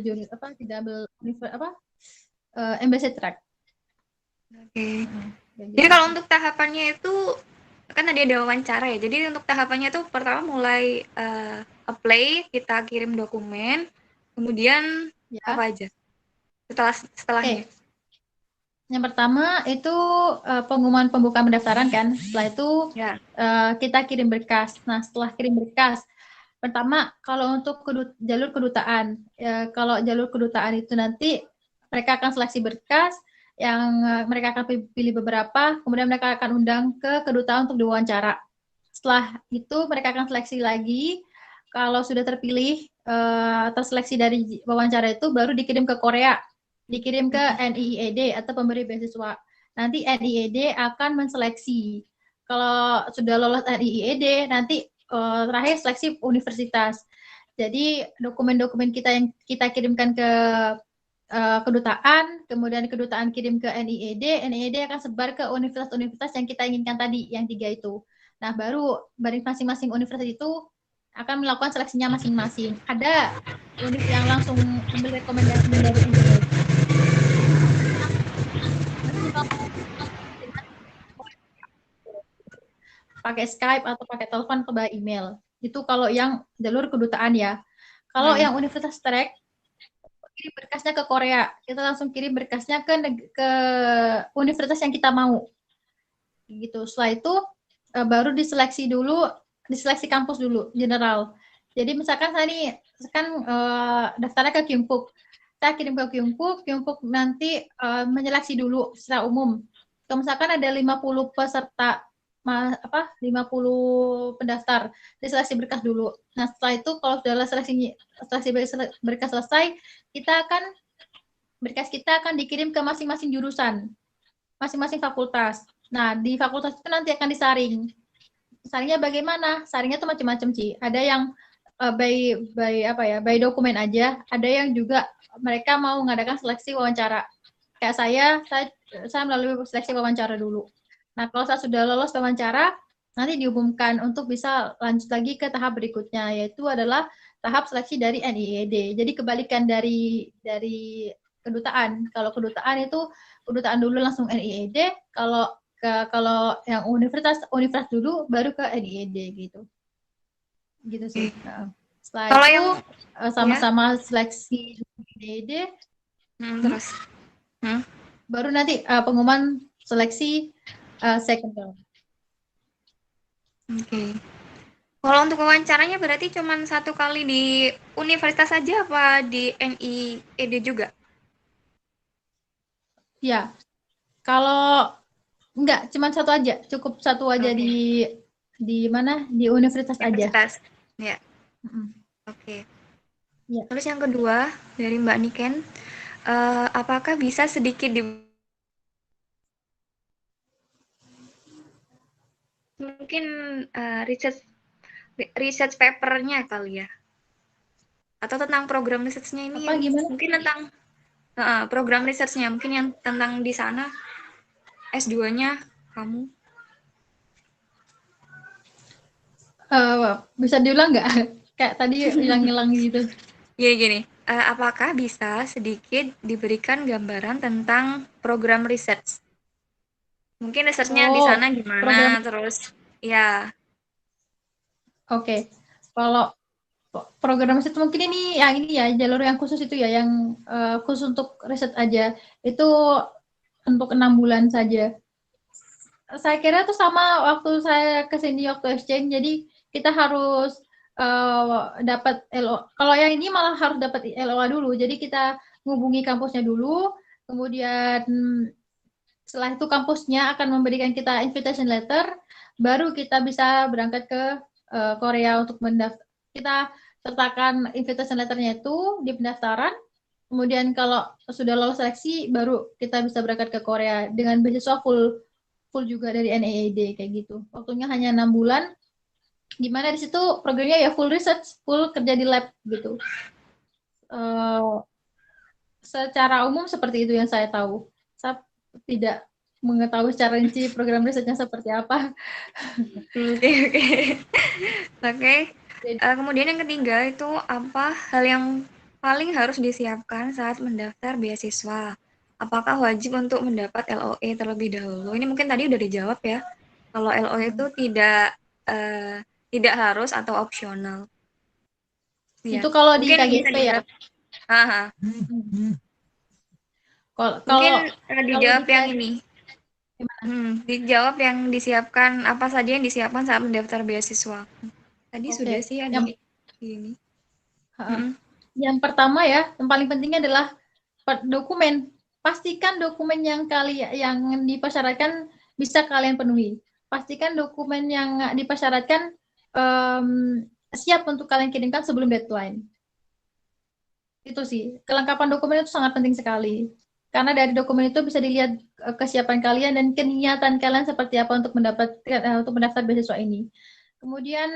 embassy track.
Oke. Jadi kalau untuk tahapannya itu kan tadi ada wawancara ya. Jadi untuk tahapannya itu pertama mulai apply, kita kirim dokumen, kemudian apa aja setelahnya?
Yang pertama itu pengumuman pembukaan pendaftaran kan. Setelah itu kita kirim berkas. Nah, setelah kirim berkas, pertama kalau untuk jalur kedutaan, kalau jalur kedutaan itu nanti mereka akan seleksi berkas, yang mereka akan pilih beberapa, kemudian mereka akan undang ke kedutaan untuk diwawancara. Setelah itu mereka akan seleksi lagi. Kalau sudah terpilih, terseleksi dari wawancara itu, baru dikirim ke Korea, dikirim ke NIED atau pemberi beasiswa. nanti NIED akan menseleksi. Kalau sudah lolos NIED, nanti terakhir seleksi universitas. Jadi dokumen-dokumen kita yang kita kirimkan ke kedutaan, kemudian kedutaan kirim ke NIED, NIED akan sebar ke universitas-universitas yang kita inginkan tadi, yang 3 itu. Nah, baru dari masing-masing universitas itu akan melakukan seleksinya masing-masing. Ada univ yang langsung ambil rekomendasi dari NIED. Pakai Skype atau pakai telepon ke bawah email. Itu kalau yang jalur kedutaan ya. Kalau yang universitas track, kirim berkasnya ke Korea. Kita langsung kirim berkasnya ke universitas yang kita mau. Gitu. Setelah itu baru diseleksi kampus dulu, general. Jadi misalkan saya nih kan daftarnya ke Kyungpook. Saya kirim ke Kyungpook nanti menyeleksi dulu secara umum. Kalau misalkan ada 50 peserta 50 pendaftar, diseleksi berkas dulu. Nah, setelah itu kalau sudah seleksi berkas selesai, berkas kita akan dikirim ke masing-masing jurusan, masing-masing fakultas. Nah, di fakultas itu nanti akan disaring. Saringnya bagaimana? Saringnya tuh macam-macam, Ci. Ada yang by dokumen aja, ada yang juga mereka mau mengadakan seleksi wawancara. Kayak saya melalui seleksi wawancara dulu. Nah, kalau saya sudah lolos wawancara, nanti diumumkan untuk bisa lanjut lagi ke tahap berikutnya, yaitu adalah tahap seleksi dari NIED. Jadi kebalikan dari kedutaan. Kalau kedutaan dulu langsung NIED, kalau yang universitas dulu baru ke NIED gitu. Gitu sih. Setelah
Kalau
itu
yang
sama-sama seleksi NIED,
terus
baru nanti pengumuman seleksi second round.
Oke. Kalau untuk wawancaranya berarti cuma 1 kali di universitas saja apa di NIED juga?
Ya, kalau enggak, cuma 1 aja, cukup 1 aja di mana? Di universitas aja.
Ya. Oke.
Ya.
Terus yang kedua dari Mbak Niken, apakah bisa sedikit mungkin research papernya kali ya, atau tentang program researchnya ini mungkin tentang program researchnya mungkin yang tentang di sana S2-nya kamu
bisa diulang nggak? Kayak tadi hilang-hilang gitu.
Ya gini, apakah bisa sedikit diberikan gambaran tentang program research? Mungkin researchnya di sana gimana, terus ya.
Oke. Kalau program riset mungkin ini ya jalur yang khusus itu ya, yang khusus untuk riset aja. Itu untuk 6 bulan saja. Saya kira itu sama waktu saya kesini waktu exchange, jadi kita harus dapat LO. Kalau yang ini malah harus dapat LOA dulu, jadi kita menghubungi kampusnya dulu, kemudian setelah itu kampusnya akan memberikan kita invitation letter, baru kita bisa berangkat ke Korea untuk mendaftar. Kita sertakan invitation letternya itu di pendaftaran, kemudian kalau sudah lolos seleksi, baru kita bisa berangkat ke Korea dengan beasiswa full juga dari NIED kayak gitu. Waktunya hanya 6 bulan, di mana di situ programnya ya full research, full kerja di lab gitu. Secara umum seperti itu yang saya tahu. Saya tidak mengetahui secara rinci program risetnya seperti apa.
Oke. Kemudian yang ketiga itu apa hal yang paling harus disiapkan saat mendaftar beasiswa? Apakah wajib untuk mendapat LOE terlebih dahulu? Ini mungkin tadi udah dijawab ya. Kalau LOE itu tidak harus atau opsional.
Itu kalau di KGSP ya.
Mungkin dijawab yang ini. Dijawab yang disiapkan, apa saja yang disiapkan saat mendaftar beasiswa. Tadi sudah sih ada ini.
Yang pertama ya, yang paling pentingnya adalah dokumen. Pastikan dokumen yang dipersyaratkan bisa kalian penuhi. Pastikan dokumen yang dipersyaratkan siap untuk kalian kirimkan sebelum deadline. Itu sih, kelengkapan dokumen itu sangat penting sekali. Karena dari dokumen itu bisa dilihat kesiapan kalian dan keniatan kalian seperti apa untuk mendaftar beasiswa ini. Kemudian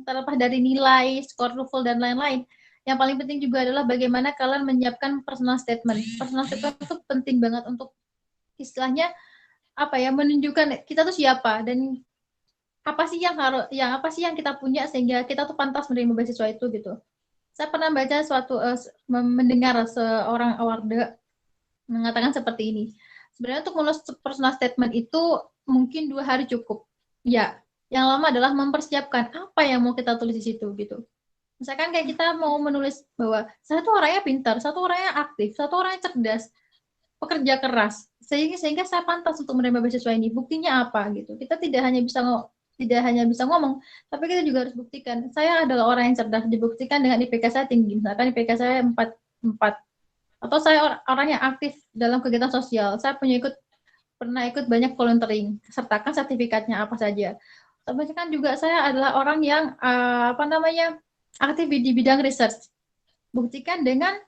terlepas dari nilai, skor TOEFL dan lain-lain, yang paling penting juga adalah bagaimana kalian menyiapkan personal statement. Personal statement itu penting banget untuk istilahnya apa ya, menunjukkan kita tuh siapa dan apa sih yang kita punya sehingga kita tuh pantas menerima beasiswa itu gitu. Saya pernah baca mendengar seorang awardee mengatakan seperti ini. Sebenarnya untuk menulis personal statement itu mungkin 2 hari cukup. Ya, yang lama adalah mempersiapkan apa yang mau kita tulis di situ gitu. Misalkan kayak kita mau menulis bahwa satu orangnya pintar, satu orangnya aktif, satu orangnya cerdas, pekerja keras, sehingga saya pantas untuk menerima beasiswa ini. Buktinya apa gitu? Kita tidak hanya bisa ngomong, tapi kita juga harus buktikan. Saya adalah orang yang cerdas, dibuktikan dengan IPK saya tinggi. Misalkan IPK saya 4, atau saya orang yang aktif dalam kegiatan sosial. Saya pernah ikut banyak volunteering, sertakan sertifikatnya apa saja. Tapi kan juga saya adalah orang yang aktif di bidang research. Buktikan dengan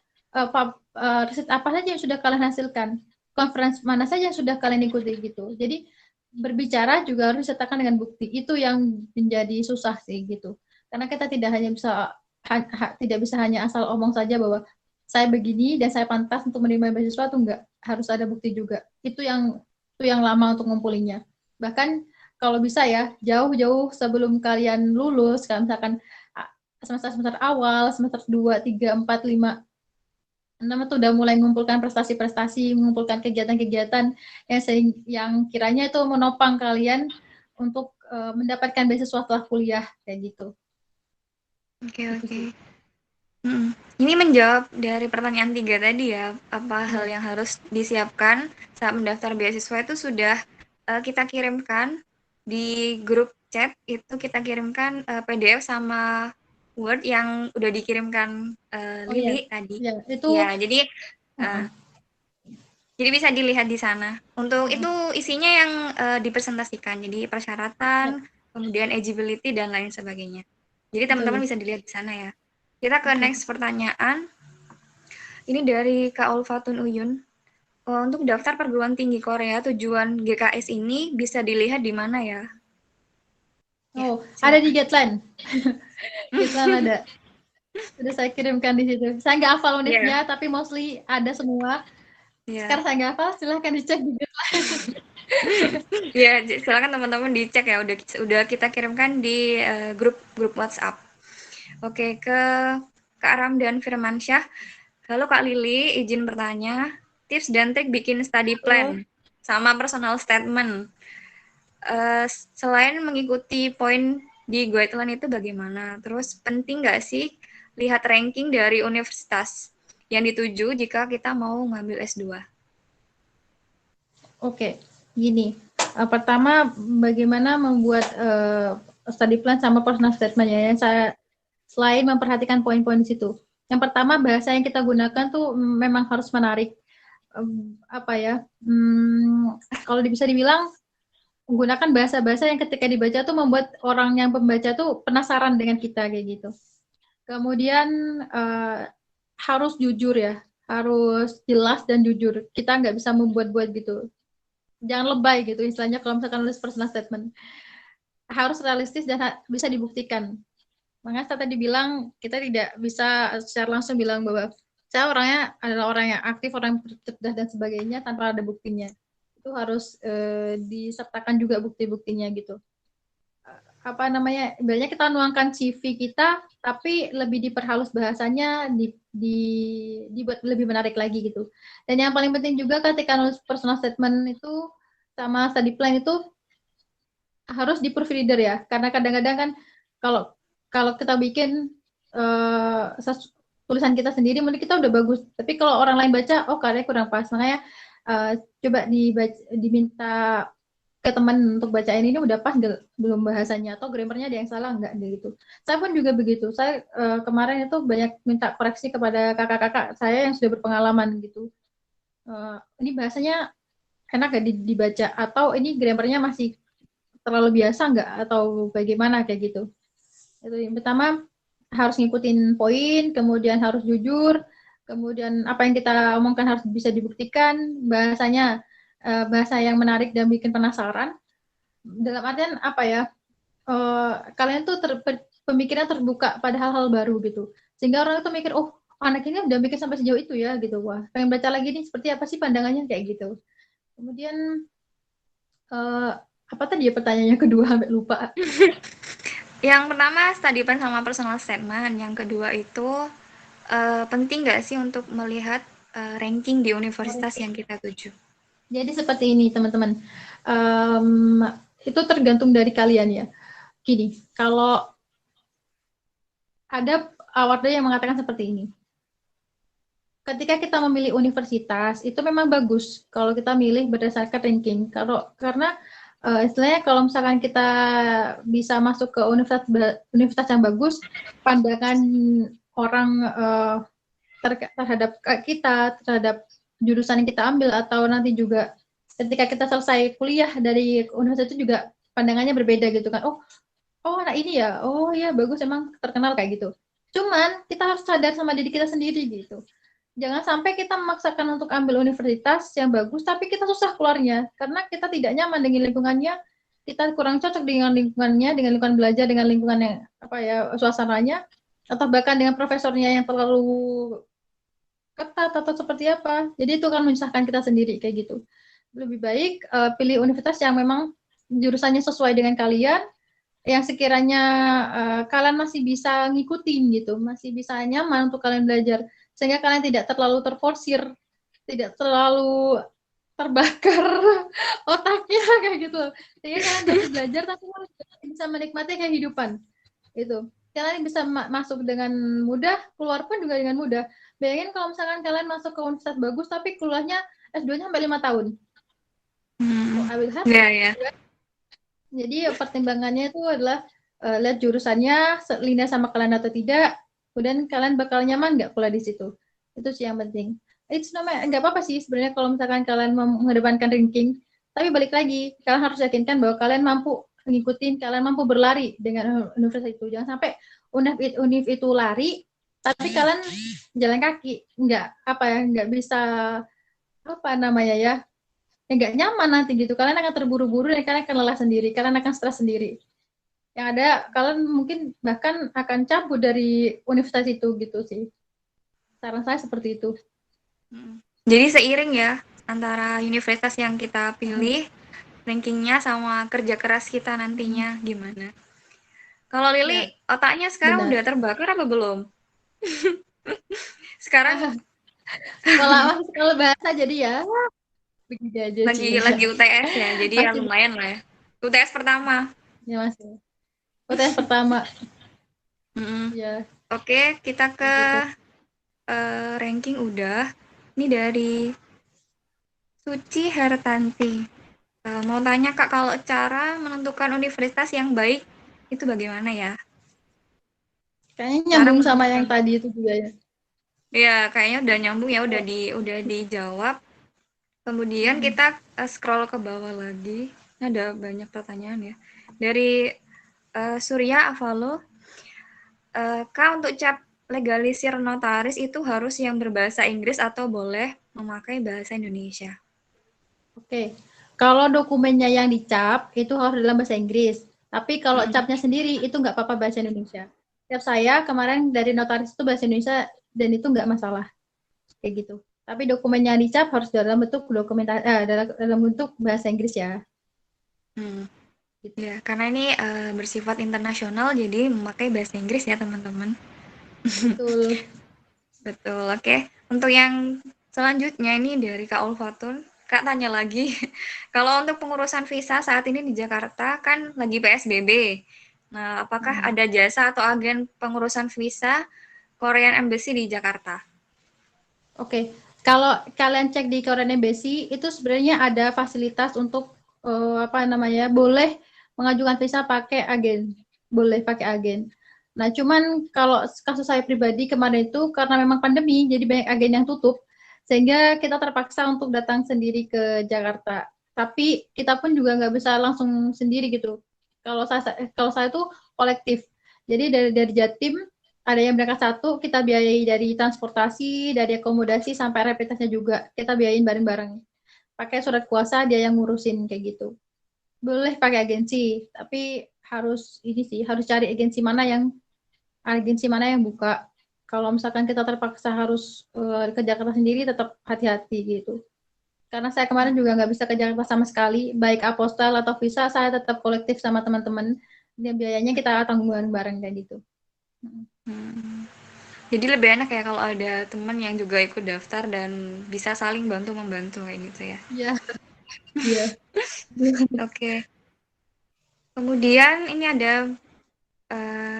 riset apa saja yang sudah kalian hasilkan, conference mana saja yang sudah kalian ikuti gitu. Jadi berbicara juga harus disertakan dengan bukti. Itu yang menjadi susah sih gitu. Karena kita tidak bisa hanya asal omong saja bahwa saya begini dan saya pantas untuk menerima beasiswa, tuh enggak, harus ada bukti juga. Itu yang lama untuk ngumpulinnya. Bahkan kalau bisa ya, jauh-jauh sebelum kalian lulus, kalau misalkan semester awal, semester 2, 3, 4, 5, 6 itu udah mulai mengumpulkan prestasi-prestasi, mengumpulkan kegiatan-kegiatan yang kiranya itu menopang kalian untuk mendapatkan beasiswa setelah kuliah kayak gitu.
Oke. Ini menjawab dari pertanyaan 3 tadi ya, apa hal yang harus disiapkan saat mendaftar beasiswa itu sudah kita kirimkan di grup chat, itu kita kirimkan PDF sama Word yang udah dikirimkan Lili tadi.
Ya, itu
ya, jadi bisa dilihat di sana. Untuk itu isinya yang dipresentasikan, jadi persyaratan, kemudian eligibility dan lain sebagainya. Jadi teman-teman bisa dilihat di sana ya. Kita ke next pertanyaan. Ini dari Kak Ulfatun Uyun. Untuk daftar perguruan tinggi Korea, tujuan GKS ini bisa dilihat di mana ya?
Ada di Gatland. Gatland ada. Sudah saya kirimkan di situ. Saya nggak hafal unitnya, tapi mostly ada semua. Sekarang saya nggak hafal, silahkan dicek di Gatland.
Ya, silakan teman-teman dicek ya. Udah kita kirimkan di grup WhatsApp. Oke, ke Kak Ramdan Firmansyah. Halo Kak Lili, izin bertanya, tips dan trik bikin study plan sama personal statement. Selain mengikuti poin di guideline itu bagaimana? Terus penting nggak sih lihat ranking dari universitas yang dituju jika kita mau ngambil S2?
Oke, gini. Pertama, bagaimana membuat study plan sama personal statement ya. Yang saya selain memperhatikan poin-poin di situ. Yang pertama, bahasa yang kita gunakan tuh memang harus menarik. Kalau bisa dibilang menggunakan bahasa-bahasa yang ketika dibaca tuh membuat orang yang pembaca tuh penasaran dengan kita kayak gitu. Kemudian harus jujur ya, harus jelas dan jujur. Kita nggak bisa membuat-buat gitu. Jangan lebay gitu, istilahnya kalau misalkan nulis personal statement. Harus realistis dan bisa dibuktikan. Makanya saya tadi bilang kita tidak bisa secara langsung bilang bahwa saya adalah orang yang aktif, orang yang cerdas dan sebagainya tanpa ada buktinya. Itu harus disertakan juga bukti-buktinya gitu. Ibaratnya kita nuangkan CV kita, tapi lebih diperhalus bahasanya, dibuat lebih menarik lagi gitu. Dan yang paling penting juga ketika nulis personal statement itu sama study plan itu harus di proofreader ya, karena kadang-kadang kan kalau kita bikin tulisan kita sendiri mungkin kita udah bagus, tapi kalau orang lain baca, oh karyanya kurang pas, makanya coba diminta ke teman untuk bacain ini udah pas belum bahasanya, atau grammarnya ada yang salah nggak gitu. Saya pun juga begitu, saya kemarin itu banyak minta koreksi kepada kakak-kakak saya yang sudah berpengalaman gitu. Ini bahasanya enak nggak dibaca, atau ini grammarnya masih terlalu biasa nggak, atau bagaimana kayak gitu. Itu yang pertama, harus ngikutin poin, kemudian harus jujur, Kemudian apa yang kita omongkan harus bisa dibuktikan, bahasanya bahasa yang menarik dan bikin penasaran. Dalam artian apa ya? Kalian tuh pemikiran terbuka pada hal-hal baru gitu. Sehingga orang itu mikir, oh anak ini udah mikir sampai sejauh itu ya gitu. Wah, pengen baca lagi nih seperti apa sih pandangannya kayak gitu. Kemudian apa tadi ya pertanyaannya kedua sampai lupa.
Yang pertama study plan sama personal statement. Yang kedua itu penting nggak sih untuk melihat ranking di universitas yang kita tuju?
Jadi seperti ini teman-teman. Itu tergantung dari kalian ya. Gini, kalau ada award yang mengatakan seperti ini. Ketika kita memilih universitas, itu memang bagus kalau kita milih berdasarkan ranking. Karena istilahnya kalau misalkan kita bisa masuk ke universitas yang bagus, pandangan orang terhadap kita, terhadap jurusan yang kita ambil, atau nanti juga ketika kita selesai kuliah dari universitas itu juga pandangannya berbeda gitu kan. Oh anak ini ya, oh ya bagus, emang terkenal kayak gitu. Cuman kita harus sadar sama diri kita sendiri gitu. Jangan sampai kita memaksakan untuk ambil universitas yang bagus, tapi kita susah keluarnya karena kita tidak nyaman dengan lingkungannya, kita kurang cocok dengan lingkungannya, dengan lingkungan belajar, dengan lingkungan yang apa ya suasananya, atau bahkan dengan profesornya yang terlalu ketat atau seperti apa. Jadi itu akan menyusahkan kita sendiri kayak gitu. Lebih baik pilih universitas yang memang jurusannya sesuai dengan kalian, yang sekiranya kalian masih bisa ngikutin gitu, masih bisa nyaman untuk kalian belajar, sehingga kalian tidak terlalu terforsir, tidak terlalu terbakar otaknya kayak gitu. Sehingga kalian dapat belajar tapi bisa menikmati kehidupan. Itu. Kalian bisa masuk dengan mudah, keluar pun juga dengan mudah. Bayangin kalau misalkan kalian masuk ke universitas bagus tapi keluarnya S2-nya sampai 5 tahun. I will have
Ya.
Jadi pertimbangannya itu adalah lihat jurusannya selindas sama kalian atau tidak, kemudian kalian bakal nyaman nggak kuliah di situ. Itu sih yang penting. Itu namanya nggak apa-apa sih sebenarnya kalau misalkan kalian mengedepankan ranking, tapi balik lagi kalian harus yakinkan bahwa kalian mampu ngikutin, kalian mampu berlari dengan universitas itu. Jangan sampai univ itu lari, tapi kalian jalan kaki, nggak bisa apa namanya ya, nggak nyaman nanti gitu. Kalian akan terburu-buru dan kalian akan lelah sendiri, kalian akan stres sendiri. Yang ada kalian mungkin bahkan akan cabut dari universitas itu gitu sih. Saran saya seperti itu.
Jadi seiring ya antara universitas yang kita pilih, rankingnya sama kerja keras kita nantinya gimana. Kalau Lili, otaknya sekarang udah terbakar apa belum? Sekarang
kalau bahasa jadi ya begitu aja
lagi UTS ya, jadi ya lumayan lah ya. UTS pertama.
Ya masih. UTS pertama.
Ya. Oke, kita ke ranking udah. Ini dari Suci Hertanti. Mau tanya Kak, kalau cara menentukan universitas yang baik itu bagaimana ya?
Kayaknya nyambung sama yang tadi itu juga ya.
Iya, kayaknya udah nyambung ya, udah dijawab. Kemudian kita scroll ke bawah lagi. Ada banyak pertanyaan ya. Dari Surya Avalo, Kak, untuk cap legalisir notaris itu harus yang berbahasa Inggris atau boleh memakai bahasa Indonesia?
Oke, kalau dokumennya yang dicap itu harus dalam bahasa Inggris. Tapi kalau capnya sendiri itu nggak apa-apa bahasa Indonesia. Cap saya kemarin dari notaris itu bahasa Indonesia dan itu nggak masalah. Kayak gitu. Tapi dokumennya yang dicap harus dalam bentuk dalam bentuk bahasa Inggris ya.
Gitu ya, karena ini bersifat internasional jadi memakai bahasa Inggris ya teman-teman.
Betul.
Betul, oke. Untuk yang selanjutnya ini dari Kak Ulfatun. Kak tanya lagi, kalau untuk pengurusan visa saat ini di Jakarta kan lagi PSBB. Nah, apakah ada jasa atau agen pengurusan visa Korean Embassy di Jakarta?
Oke, kalau kalian cek di Korean Embassy itu sebenarnya ada fasilitas untuk boleh mengajukan visa pakai agen, boleh pakai agen. Nah, cuman kalau kasus saya pribadi kemarin itu karena memang pandemi, jadi banyak agen yang tutup, sehingga kita terpaksa untuk datang sendiri ke Jakarta. Tapi kita pun juga nggak bisa langsung sendiri gitu. Kalau saya tuh kolektif. Jadi dari Jatim ada yang berangkat satu, kita biayai dari transportasi, dari akomodasi, sampai rapid test-nya juga. Kita biayain bareng-bareng. Pakai surat kuasa, dia yang ngurusin kayak gitu. Boleh pakai agensi, tapi harus ini sih, harus cari agensi mana yang buka. Kalau misalkan kita terpaksa harus ke Jakarta sendiri, tetap hati-hati gitu. Karena saya kemarin juga nggak bisa ke Jakarta sama sekali, baik apostal atau visa, saya tetap kolektif sama teman-teman. Dia biayanya kita tanggung bareng kayak gitu.
Hmm. Jadi lebih enak ya kalau ada teman yang juga ikut daftar dan bisa saling bantu-membantu kayak gitu ya.
Iya, iya.
Oke. Kemudian ini ada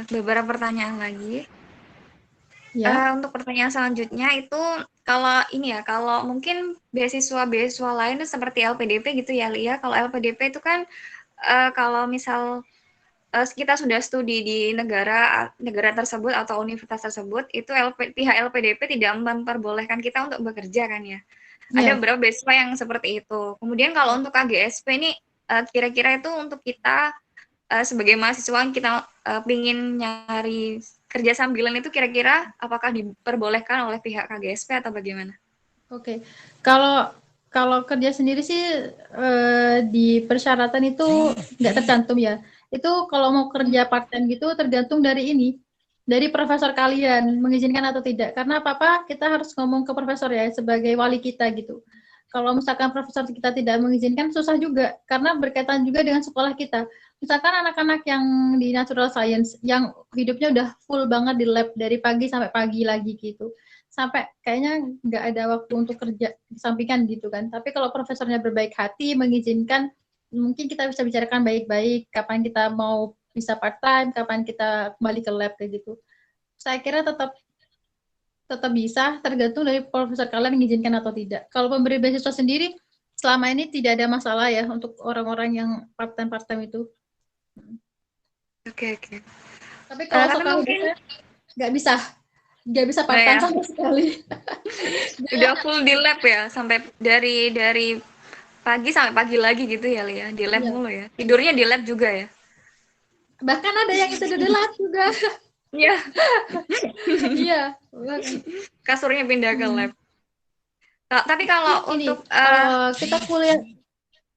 beberapa pertanyaan lagi.
Ya,
Untuk pertanyaan selanjutnya itu kalau ini ya, kalau mungkin beasiswa-beasiswa lain tuh seperti LPDP gitu ya, Lia. Kalau LPDP itu kan kalau misal kita sudah studi di negara negara tersebut atau universitas tersebut, itu pihak LPDP tidak memperbolehkan kita untuk bekerja kan ya. Ada
ya.
beberapa beasiswa yang seperti itu. Kemudian kalau untuk KGSP ini kira-kira itu untuk kita sebagai mahasiswa yang kita pingin nyari kerja sambilan itu kira-kira apakah diperbolehkan oleh pihak KGSP atau bagaimana?
Oke. Kalau kalau kerja sendiri sih di persyaratan itu nggak tercantum ya. Itu kalau mau kerja part-time gitu tergantung dari ini, dari profesor kalian mengizinkan atau tidak. Karena apa-apa kita harus ngomong ke profesor ya sebagai wali kita gitu. Kalau misalkan profesor kita tidak mengizinkan susah juga karena berkaitan juga dengan sekolah kita. Misalkan anak-anak yang di natural science yang hidupnya udah full banget di lab dari pagi sampai pagi lagi gitu. Sampai kayaknya nggak ada waktu untuk kerja sampingan gitu kan. Tapi kalau profesornya berbaik hati mengizinkan, mungkin kita bisa bicarakan baik-baik kapan kita mau bisa part time, kapan kita kembali ke lab kayak gitu. Saya kira tetap tetap bisa, tergantung dari profesor kalian mengizinkan atau tidak. Kalau pemberi beasiswa sendiri, selama ini tidak ada masalah ya untuk orang-orang yang part time itu.
Oke, oke.
Tapi kalau
Tapi
sekolah
mungkin
nggak bisa,
nah
part time
ya,
sama sekali.
udah full di lab ya, sampai dari pagi sampai pagi lagi gitu ya, Lia, di lab
Iya.
mulu ya. Tidurnya di lab juga ya?
Bahkan ada yang itu di lab juga.
Iya,
Iya, bahkan.
kasurnya pindah ke lab. Tapi kalau
Ini
untuk
kalau kita kuliah,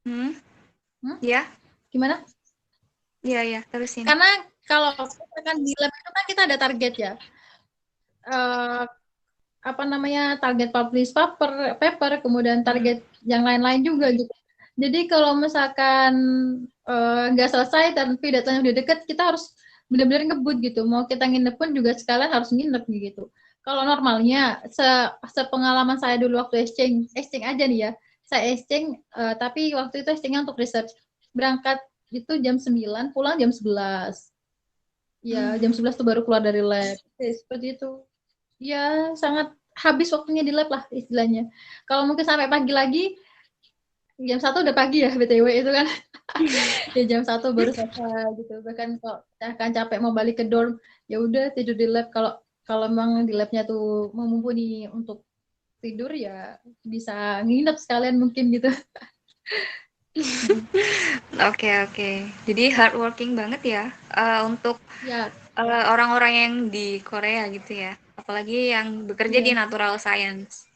hmm,
hmm?
ya,
Gimana?
iya, terusin.
Karena kalau misalkan di lab itu kan kita ada target ya. Eh, apa namanya target publish paper, kemudian target yang lain-lain juga gitu. Jadi kalau misalkan nggak selesai tapi datanya udah deket, kita harus benar-benar ngebut gitu. Mau kita nginep pun juga sekalian harus nginep gitu. Kalau normalnya, sepengalaman saya dulu waktu exchange aja nih ya, saya exchange, tapi waktu itu exchange untuk research. Berangkat itu jam 9, pulang jam 11. Ya, jam 11 tuh baru keluar dari lab. Seperti itu. Ya, sangat habis waktunya di lab lah istilahnya. Kalau mungkin sampai pagi lagi, jam 1 udah pagi ya BTW itu kan. Ya jam 1 baru selesai gitu. Bahkan kalau akan capek mau balik ke dorm, ya udah tidur di lab. Kalau kalau memang di labnya tuh mumpuni untuk tidur ya bisa nginep sekalian mungkin gitu.
Oke. Jadi hardworking banget ya untuk
Ya,
orang-orang yang di Korea gitu ya. Apalagi yang bekerja di
ya,
natural science.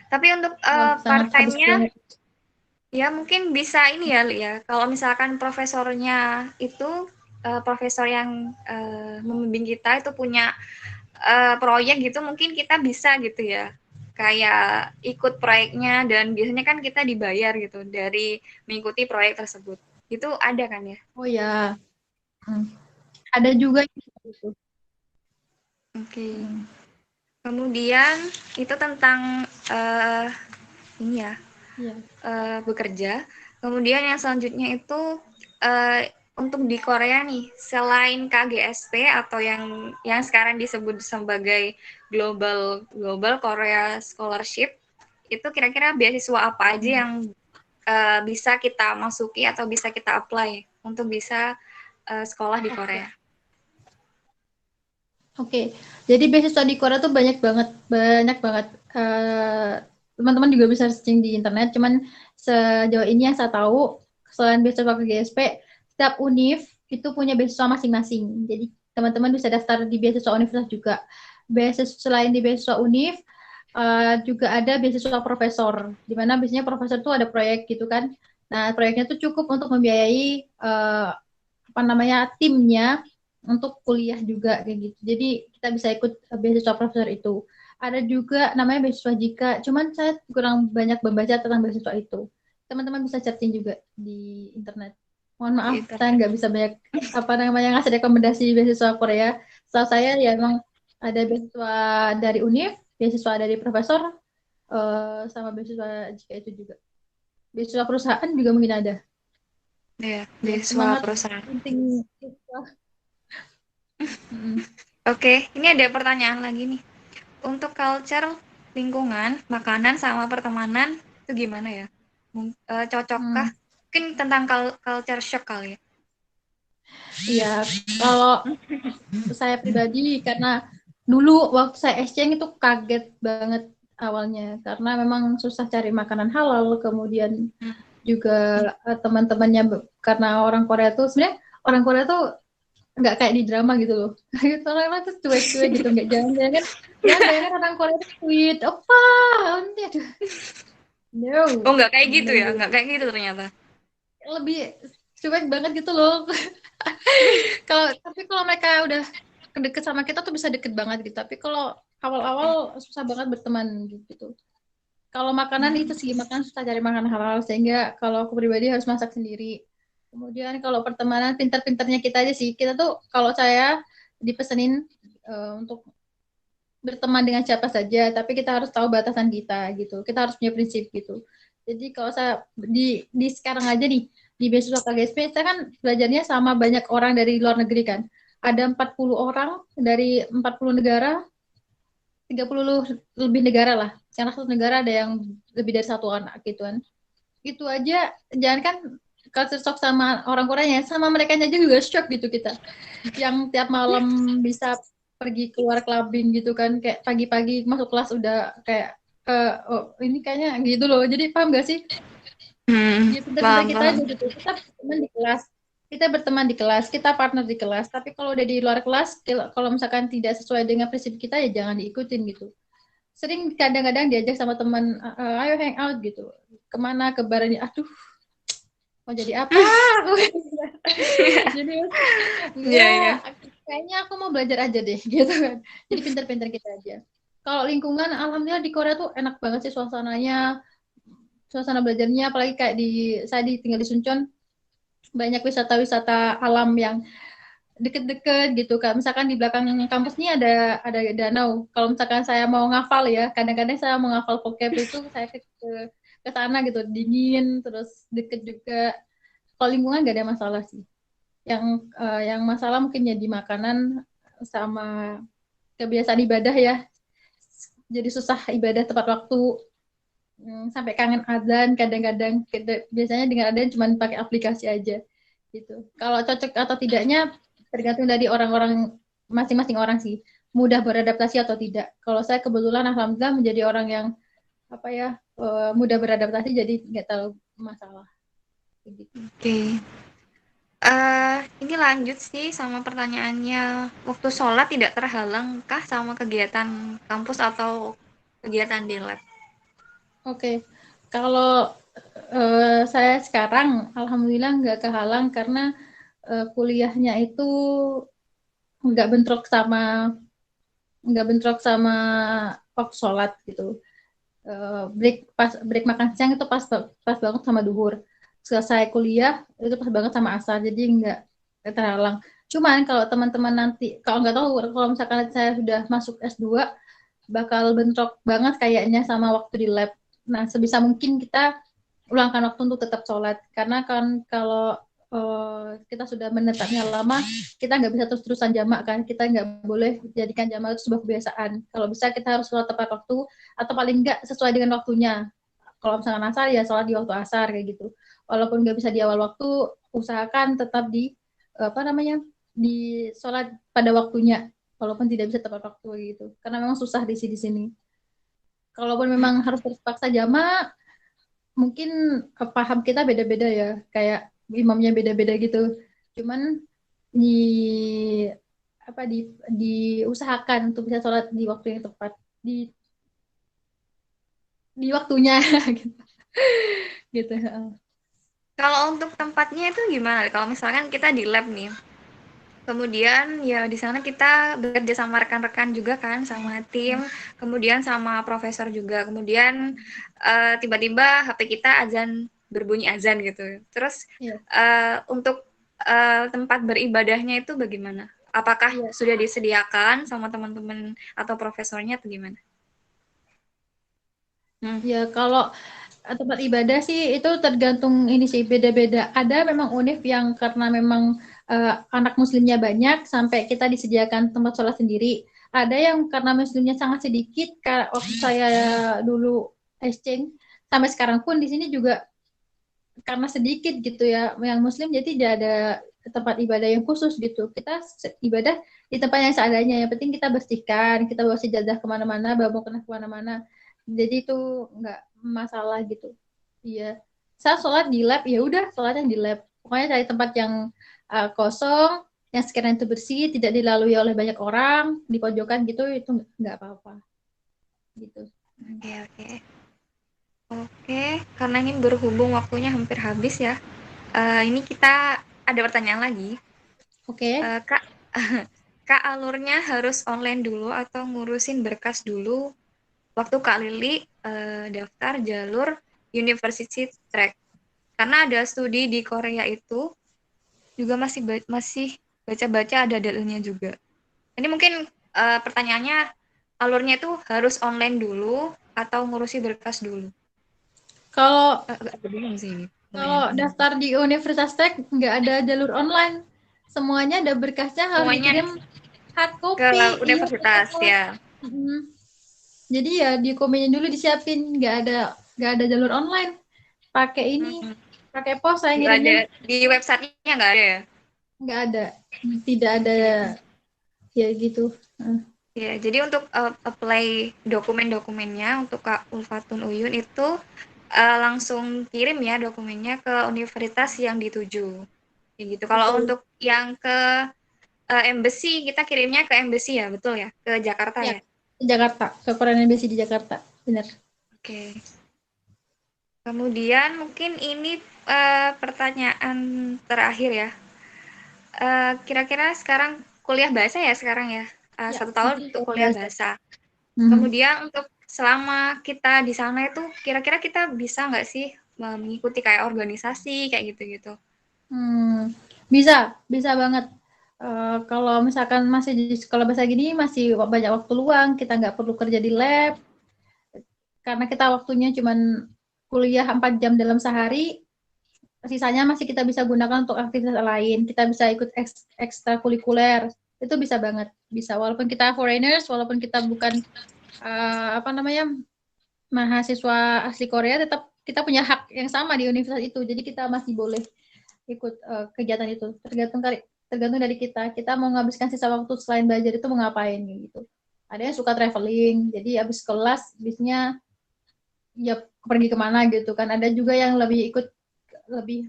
Tapi untuk
wah sangat habis
part-time-nya
banget.
ya mungkin bisa ini ya, Li, ya. Kalau misalkan profesornya itu profesor yang membimbing kita itu punya proyek gitu, mungkin kita bisa gitu ya. Kayak ikut proyeknya dan biasanya kan kita dibayar gitu dari mengikuti proyek tersebut. Itu ada kan ya?
Oh ya, ada juga gitu.
Oke. Kemudian itu tentang ini ya,
Iya.
bekerja. Kemudian yang selanjutnya itu untuk di Korea nih, selain KGSP atau yang sekarang disebut sebagai Global Korea Scholarship, itu kira-kira beasiswa apa aja yang bisa kita masuki atau bisa kita apply untuk bisa sekolah di Korea?
Oke, jadi beasiswa di Korea tuh banyak banget. Teman-teman juga bisa searching di internet. Cuman sejauh ini yang saya tahu, selain beasiswa ke GSP, setiap univ itu punya beasiswa masing-masing. Jadi teman-teman bisa daftar di beasiswa universitas juga. Beasiswa selain di beasiswa univ, juga ada beasiswa profesor, di mana biasanya profesor itu ada proyek gitu kan. Nah, proyeknya itu cukup untuk membiayai timnya untuk kuliah juga kayak gitu. Jadi kita bisa ikut beasiswa profesor itu. Ada juga namanya beasiswa Jika, cuman saya kurang banyak membaca tentang beasiswa itu. Teman-teman bisa searching juga di internet. Mohon maaf, saya nggak bisa banyak ngasih rekomendasi beasiswa Korea. Setahu saya ya emang ada beasiswa dari univ, beasiswa dari profesor, sama beasiswa Jika itu juga. Beasiswa perusahaan juga mungkin ada.
Ya,
Ya,
beasiswa
semangat
perusahaan.
penting.
Oke, ini ada pertanyaan lagi nih. Untuk culture, lingkungan, makanan, sama pertemanan, itu gimana ya? Cocokkah? Mungkin tentang culture shock kali ya?
Iya, kalau saya pribadi, karena dulu waktu saya exchange itu kaget banget awalnya, karena memang susah cari makanan halal, kemudian juga teman-temannya, karena orang Korea tuh, sebenarnya orang Korea tuh nggak kayak di drama gitu loh. Orang-orang tuh cuek-cuek gitu, nggak jangan-jangan orang Korea tuh sweet, apa? Aduh. No.
Oh, nggak kayak gitu ya? Nggak kayak gitu ternyata.
Lebih cuek banget gitu loh. Tapi kalau mereka udah deket sama kita tuh bisa deket banget gitu. Tapi kalau awal-awal susah banget berteman gitu. Kalau makanan itu sih, makan susah cari makanan halal, sehingga kalau aku pribadi harus masak sendiri. Kemudian kalau pertemanan, pintar-pintarnya kita aja sih. Kita tuh, kalau saya dipesenin untuk berteman dengan siapa saja, tapi kita harus tahu batasan kita gitu. Kita harus punya prinsip gitu. Jadi kalau saya di sekarang aja nih, di beasiswa KGSP, saya kan belajarnya sama banyak orang dari luar negeri kan. Ada 40 orang dari 40 negara, 30 lebih negara lah. Yang satu negara ada yang lebih dari satu anak gitu kan. Itu aja, jangan kan culture shock sama orang Koreanya, sama mereka aja juga shock gitu kita. Yang tiap malam bisa pergi keluar clubbing gitu kan, kayak pagi-pagi masuk kelas udah kayak oh ini kayaknya gitu loh. Jadi paham gak sih? Ya pintar-pintar kita aja gitu. Kita berteman di kelas, kita partner di kelas. Tapi kalau udah di luar kelas, kalau misalkan tidak sesuai dengan prinsip kita ya jangan diikutin gitu. Sering kadang-kadang diajak sama teman, ayo hang out gitu. Kemana, ke bar ini, aduh mau jadi apa? Jadi ya kayaknya aku mau belajar aja deh gitu kan. Jadi pintar-pintar kita aja. Kalau lingkungan, alhamdulillah di Korea tuh enak banget sih suasananya, suasana belajarnya, apalagi kayak saya tinggal di Suncheon, banyak wisata-wisata alam yang deket-deket gitu kan. Misalkan di belakang kampus ini ada danau. Kalau misalkan saya mau ngafal ya, kadang-kadang saya mau ngafal vocab itu saya ke sana gitu, dingin, terus deket juga. Kalau lingkungan nggak ada masalah sih. Yang masalah mungkin ya di makanan sama kebiasaan ibadah ya. Jadi susah ibadah tepat waktu, sampai kangen adzan kadang-kadang. Biasanya dengan adzan cuma pakai aplikasi aja gitu. Kalau cocok atau tidaknya tergantung dari orang-orang, masing-masing orang sih, mudah beradaptasi atau tidak. Kalau saya kebetulan alhamdulillah menjadi orang yang mudah beradaptasi, jadi nggak terlalu masalah.
Oke. Ini lanjut sih sama pertanyaannya, waktu sholat tidak terhalangkah sama kegiatan kampus atau kegiatan di lab?
Oke. Kalau saya sekarang alhamdulillah nggak kehalang, karena kuliahnya itu nggak bentrok sama waktu sholat gitu. Break makan siang itu pas banget sama duhur. Selesai kuliah itu pas banget sama asar, jadi nggak terhalang. Cuman kalau teman-teman nanti, kalau nggak tahu, kalau misalkan saya sudah masuk S2, bakal bentrok banget kayaknya sama waktu di lab. Nah, sebisa mungkin kita luangkan waktu untuk tetap sholat, karena kan kalau kita sudah menetapnya lama, kita nggak bisa terus-terusan jamak kan, kita nggak boleh jadikan jamak itu sebuah kebiasaan. Kalau bisa kita harus sholat tepat waktu, atau paling nggak sesuai dengan waktunya. Kalau misalkan asar ya sholat di waktu asar kayak gitu. Walaupun nggak bisa di awal waktu, usahakan tetap di sholat pada waktunya, walaupun tidak bisa tepat waktu gitu. Karena memang susah di sini. Kalaupun memang harus terpaksa jamak, mungkin paham kita beda-beda ya, kayak imamnya beda-beda gitu. Cuman diusahakan untuk bisa sholat di waktu yang tepat, di waktunya gitu. Gitu.
Kalau untuk tempatnya itu gimana? Kalau misalkan kita di lab nih, kemudian ya di sana kita bekerja sama rekan-rekan juga kan, sama tim, kemudian sama profesor juga. Kemudian tiba-tiba HP kita berbunyi azan gitu. Terus
Iya.
untuk tempat beribadahnya itu bagaimana? Apakah
Iya.
sudah disediakan sama teman-teman atau profesornya atau gimana?
Ya kalau tempat ibadah sih itu tergantung ini sih, beda-beda. Ada memang univ yang karena memang anak muslimnya banyak sampai kita disediakan tempat sholat sendiri. Ada yang karena muslimnya sangat sedikit, waktu saya dulu exchange sampai sekarang pun di sini juga karena sedikit gitu ya yang muslim, jadi tidak ada tempat ibadah yang khusus gitu. Kita ibadah di tempat yang seadanya. Yang penting kita bersihkan, kita bawa sejadah kemana-mana, bawa mukena kemana-mana. Jadi itu nggak masalah gitu. Iya. Saya sholat di lab, ya udah sholatnya di lab. Pokoknya cari tempat yang kosong, yang sekiranya itu bersih, tidak dilalui oleh banyak orang, di pojokan gitu, itu nggak apa-apa. Gitu.
Oke. Oke, karena ini berhubung waktunya hampir habis ya. Ini kita ada pertanyaan lagi.
Oke.
Kak, Kak alurnya harus online dulu atau ngurusin berkas dulu waktu Kak Lili daftar jalur University Track? Karena ada studi di Korea itu juga masih baca-baca ada dalilnya juga. Ini mungkin pertanyaannya alurnya itu harus online dulu atau ngurusi berkas dulu?
Kalau
Agak bingung sih ini.
Kalau daftar di Universitas Tech nggak ada jalur online, semuanya ada berkasnya harus
Semuanya
dikirim hard
ke
copy. Iya,
universitas
betul.
ya.
Jadi ya dikomenin dulu, disiapin, nggak ada jalur online. Pakai ini, pakai pos saya
Nggak ada
ngirimnya.
di websitenya nggak ada ya?
Nggak ada, tidak ada ya gitu.
Ya, jadi untuk apply dokumen-dokumennya untuk Kak Ulfatun Uyun itu langsung kirim ya dokumennya ke universitas yang dituju. Kayak gitu. Kalau
Betul.
untuk yang ke embassy, kita kirimnya ke embassy ya, betul ya? Ke Jakarta
Ya,
ya?
ke Jakarta, ke Korean Embassy di Jakarta, benar.
Oke. Kemudian mungkin ini pertanyaan terakhir ya. Kira-kira sekarang kuliah bahasa ya sekarang ya?
Ya,
1 tahun untuk kuliah bahasa. Kemudian untuk selama kita di sana itu kira-kira kita bisa nggak sih mengikuti kayak organisasi kayak gitu-gitu?
Bisa banget. Kalau misalkan masih di sekolah bahasa gini masih banyak waktu luang, kita nggak perlu kerja di lab, karena kita waktunya cuman kuliah 4 jam dalam sehari, sisanya masih kita bisa gunakan untuk aktivitas lain. Kita bisa ikut ekstrakurikuler, itu bisa banget. Bisa, walaupun kita foreigners, walaupun kita bukan mahasiswa asli Korea, tetap kita punya hak yang sama di universitas itu. Jadi kita masih boleh ikut kegiatan itu. Tergantung dari kita mau menghabiskan sisa waktu selain belajar itu mau ngapain gitu. Ada yang suka traveling, jadi habis kelas biasanya ya pergi kemana gitu kan. Ada juga yang lebih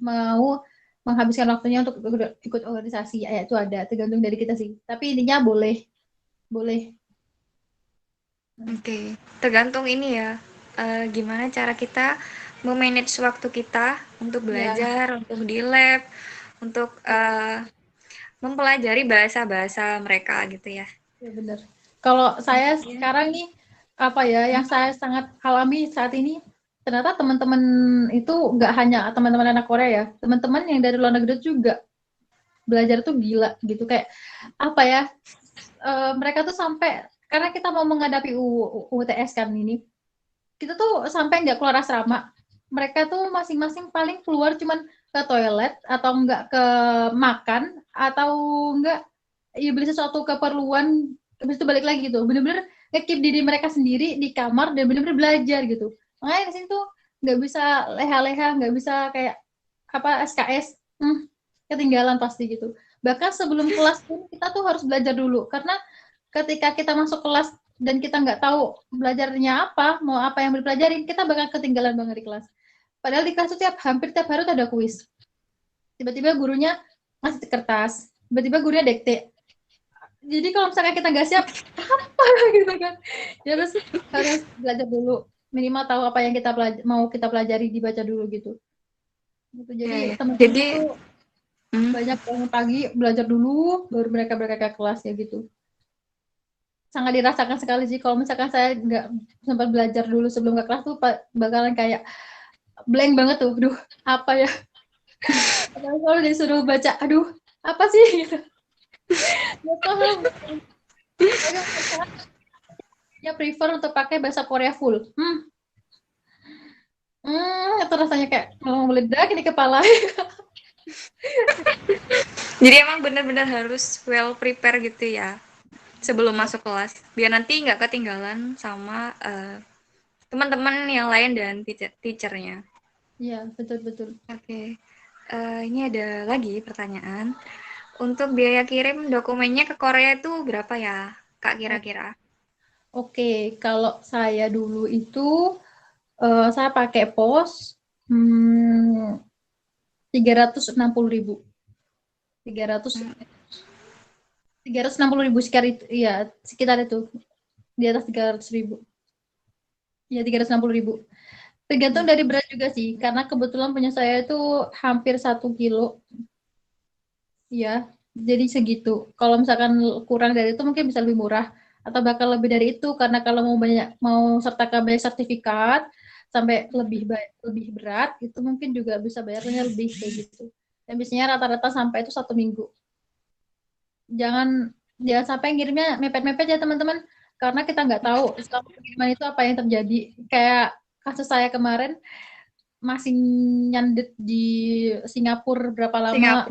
mau menghabiskan waktunya untuk ikut organisasi. Ya itu ada, tergantung dari kita sih. Tapi intinya boleh.
Oke, tergantung ini ya, gimana cara kita memanage waktu kita untuk
Ya,
belajar, untuk di lab, untuk mempelajari bahasa-bahasa mereka gitu ya.
ya benar. Kalau saya sekarang nih, yang saya sangat alami saat ini, ternyata teman-teman itu nggak hanya teman-teman anak Korea ya, teman-teman yang dari luar negeri juga belajar tuh gila gitu, kayak mereka tuh sampai, karena kita mau menghadapi UTS kan ini, kita tuh sampai nggak keluar asrama, mereka tuh masing-masing paling keluar cuman ke toilet atau nggak ke makan atau nggak ya beli sesuatu keperluan, habis itu balik lagi gitu, bener-bener nge-keep diri mereka sendiri di kamar dan bener-bener belajar gitu. Makanya di sini tuh nggak bisa leha-leha, nggak bisa kayak SKS, ketinggalan pasti gitu. Bahkan sebelum kelas pun kita tuh harus belajar dulu, karena ketika kita masuk kelas dan kita nggak tahu belajarnya apa, mau apa yang dipelajarin, kita bakal ketinggalan banget di kelas. Padahal di kelas itu hampir tiap hari tuh ada kuis. Tiba-tiba gurunya ngasih kertas, tiba-tiba gurunya dikte. Jadi kalau misalkan kita nggak siap, apa gitu kan? Ya harus belajar dulu. Minimal tahu apa yang kita mau kita pelajari, dibaca dulu gitu. Gitu. Jadi
Ya, ya.
teman-teman
Jadi,
tuh banyak bangun pagi belajar dulu, baru mereka ke kelas ya gitu. Sangat dirasakan sekali sih kalau misalkan saya nggak sempat belajar dulu sebelum ke kelas tuh bakalan kayak blank banget tuh. Aduh, apa ya? Apalagi kalau disuruh baca, aduh, apa sih gitu. Nggak paham. Saya prefer untuk pakai bahasa Korea full. Itu rasanya kayak mau meledak di kepala.
jadi emang benar-benar harus well prepare gitu ya sebelum masuk kelas, biar nanti nggak ketinggalan sama teman-teman yang lain dan teachernya.
Iya, betul-betul.
Oke, ini ada lagi pertanyaan. Untuk biaya kirim dokumennya ke Korea itu berapa ya, Kak, kira-kira?
Oke, kalau saya dulu itu saya pakai pos 360.000. 360.000 sekitar itu, di atas 300.000. Ya, 360.000. Tergantung dari berat juga sih, karena kebetulan punya saya itu hampir 1 kilo. Ya, jadi segitu. Kalau misalkan kurang dari itu mungkin bisa lebih murah atau bahkan lebih dari itu, karena kalau mau sertakan banyak sertifikat sampai lebih berat itu mungkin juga bisa bayarnya lebih kayak gitu. Dan biasanya rata-rata sampai itu 1 minggu. Jangan sampai ngirimnya mepet-mepet ya teman-teman, karena kita nggak tahu selama pengiriman itu apa yang terjadi. Kayak kasus saya kemarin masih nyandet di Singapura berapa lama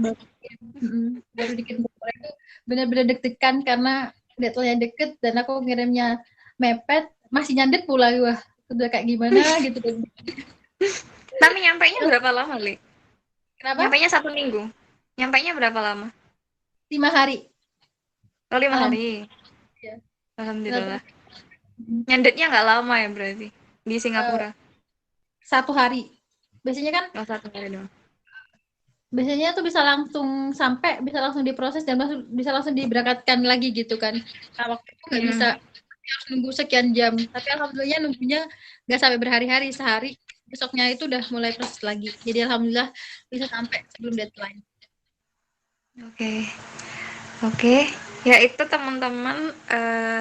baru dikirim ke Korea itu benar-benar deg-degan karena deadline-nya deket dan aku ngirimnya mepet, masih nyandet pula. Wah, udah kayak gimana gitu kan.
Tapi nyampainya berapa lama, Li?
Kenapa?
Nyampainya 1 minggu. Nyampainya berapa lama?
5 hari.
Oh, 5 hari.
Ya.
Alhamdulillah. Nyandetnya nggak lama ya berarti di Singapura?
1 hari. Biasanya kan
Oh, 1 hari doang.
biasanya tuh bisa langsung sampai, bisa langsung diproses dan bisa langsung diberangkatkan lagi gitu kan. Nah, waktu itu nggak bisa, harus nunggu sekian jam. Tapi alhamdulillah nunggunya nggak sampai berhari-hari, sehari. Besoknya itu udah mulai proses lagi. Jadi alhamdulillah bisa sampai sebelum deadline.
Oke. Ya itu teman-teman,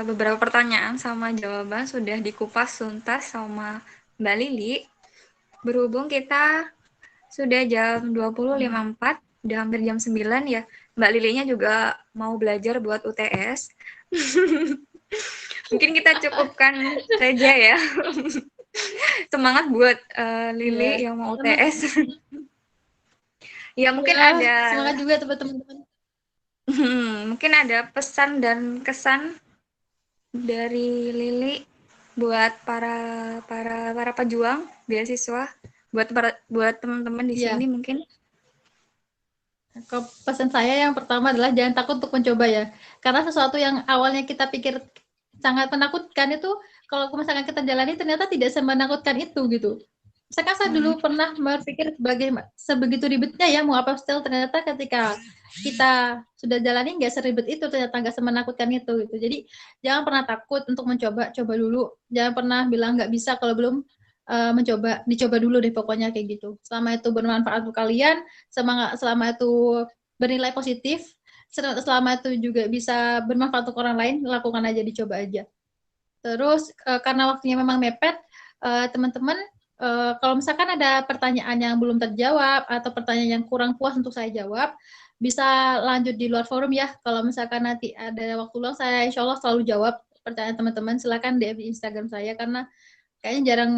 beberapa pertanyaan sama jawaban sudah dikupas tuntas sama Mbak Lili. Berhubung kita sudah jam 20.54, udah hampir jam 9 ya. Mbak Lilinya juga mau belajar buat UTS. Mungkin kita cukupkan saja ya. Semangat buat Lili yang mau UTS. Ya mungkin ada
semangat juga teman-teman.
mungkin ada pesan dan kesan dari Lili buat para pejuang beasiswa, buat teman-teman di sini mungkin.
Pesan saya yang pertama adalah jangan takut untuk mencoba ya. Karena sesuatu yang awalnya kita pikir sangat menakutkan itu, kalau misalkan kita jalani ternyata tidak semenakutkan itu gitu. Misalkan saya dulu pernah berpikir sebegitu ribetnya ya mau apostille, ternyata ketika kita sudah jalani nggak seribet itu, ternyata nggak semenakutkan itu gitu. Jadi jangan pernah takut untuk mencoba, coba dulu. Jangan pernah bilang nggak bisa kalau belum mencoba, dicoba dulu deh pokoknya kayak gitu. Selama itu bermanfaat untuk kalian, selama itu bernilai positif, selama itu juga bisa bermanfaat untuk orang lain, lakukan aja, dicoba aja. Terus karena waktunya memang mepet, teman-teman kalau misalkan ada pertanyaan yang belum terjawab atau pertanyaan yang kurang puas untuk saya jawab, bisa lanjut di luar forum ya. Kalau misalkan nanti ada waktu luang, saya insya Allah selalu jawab pertanyaan teman-teman. Silakan DM di Instagram saya, karena kayaknya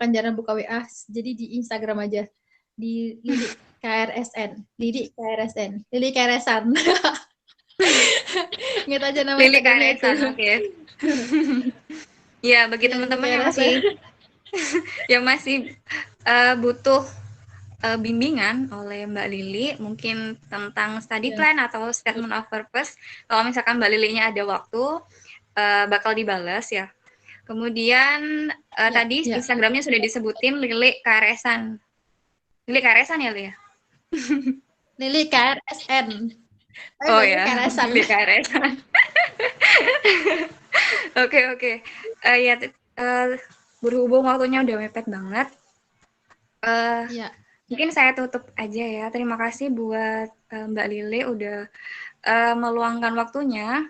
jarang buka WA, jadi di Instagram aja, di Lili KRSN, Lili KRSN, Lili KRSan. Ingat aja nama
Lili
Instagramnya itu.
Oke. Ya, bagi teman-teman yang masih butuh bimbingan oleh Mbak Lili, mungkin tentang study plan atau statement of purpose, kalau misalkan Mbak Lilinya ada waktu, bakal dibalas ya. Kemudian tadi Instagramnya sudah disebutin, Lili KRSan. Lili KRSan ya, Li?
Lili KRSN.
Oh ya,
KRSan.
Lili KRSan. Oke. Ya, berhubung waktunya udah mepet banget,
Iya.
mungkin saya tutup aja ya. Terima kasih buat Mbak Lili udah meluangkan waktunya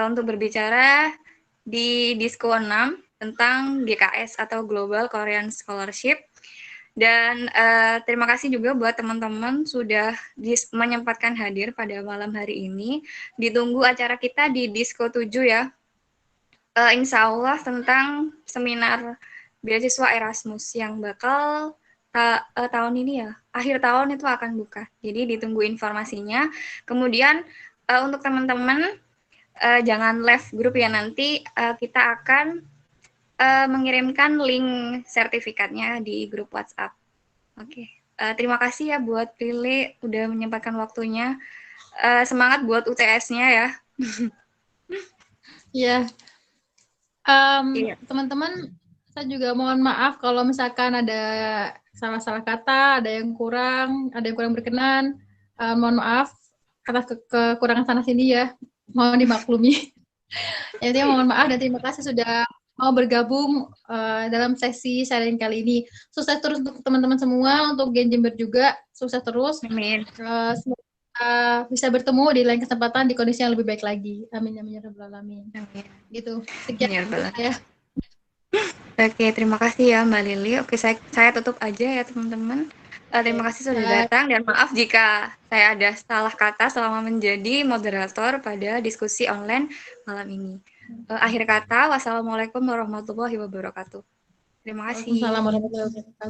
untuk berbicara di Disko 6 tentang GKS atau Global Korean Scholarship. Dan terima kasih juga buat teman-teman sudah menyempatkan hadir pada malam hari ini. Ditunggu acara kita di Disko 7 ya. Insya Allah tentang seminar beasiswa Erasmus yang bakal tahun ini ya, akhir tahun itu akan buka. Jadi ditunggu informasinya. Kemudian untuk teman-teman jangan left grup ya, nanti kita akan mengirimkan link sertifikatnya di grup WhatsApp. Oke. Terima kasih ya buat Lili udah menyempatkan waktunya. Semangat buat UTS-nya ya.
Iya.
Iya.
Teman-teman, saya juga mohon maaf kalau misalkan ada salah-salah kata, ada yang kurang berkenan. Mohon maaf atas kekurangan sana sini ya. Mohon dimaklumi. Jadi mohon maaf dan terima kasih sudah mau bergabung dalam sesi sharing kali ini. Sukses terus untuk teman-teman semua, untuk Gen Jember juga sukses terus.
Amin.
Semoga bisa bertemu di lain kesempatan di kondisi yang lebih baik lagi. Amin amin ya rabbal alamin.
Amin.
Gitu. Sekian
Ya,
dari saya.
Oke, terima kasih ya Mbak Lili. Oke, saya tutup aja ya teman-teman. Terima kasih sudah datang dan maaf jika saya ada salah kata selama menjadi moderator pada diskusi online malam ini. Akhir kata, wassalamualaikum warahmatullahi wabarakatuh. Terima kasih.
Waalaikumsalam warahmatullahi wabarakatuh.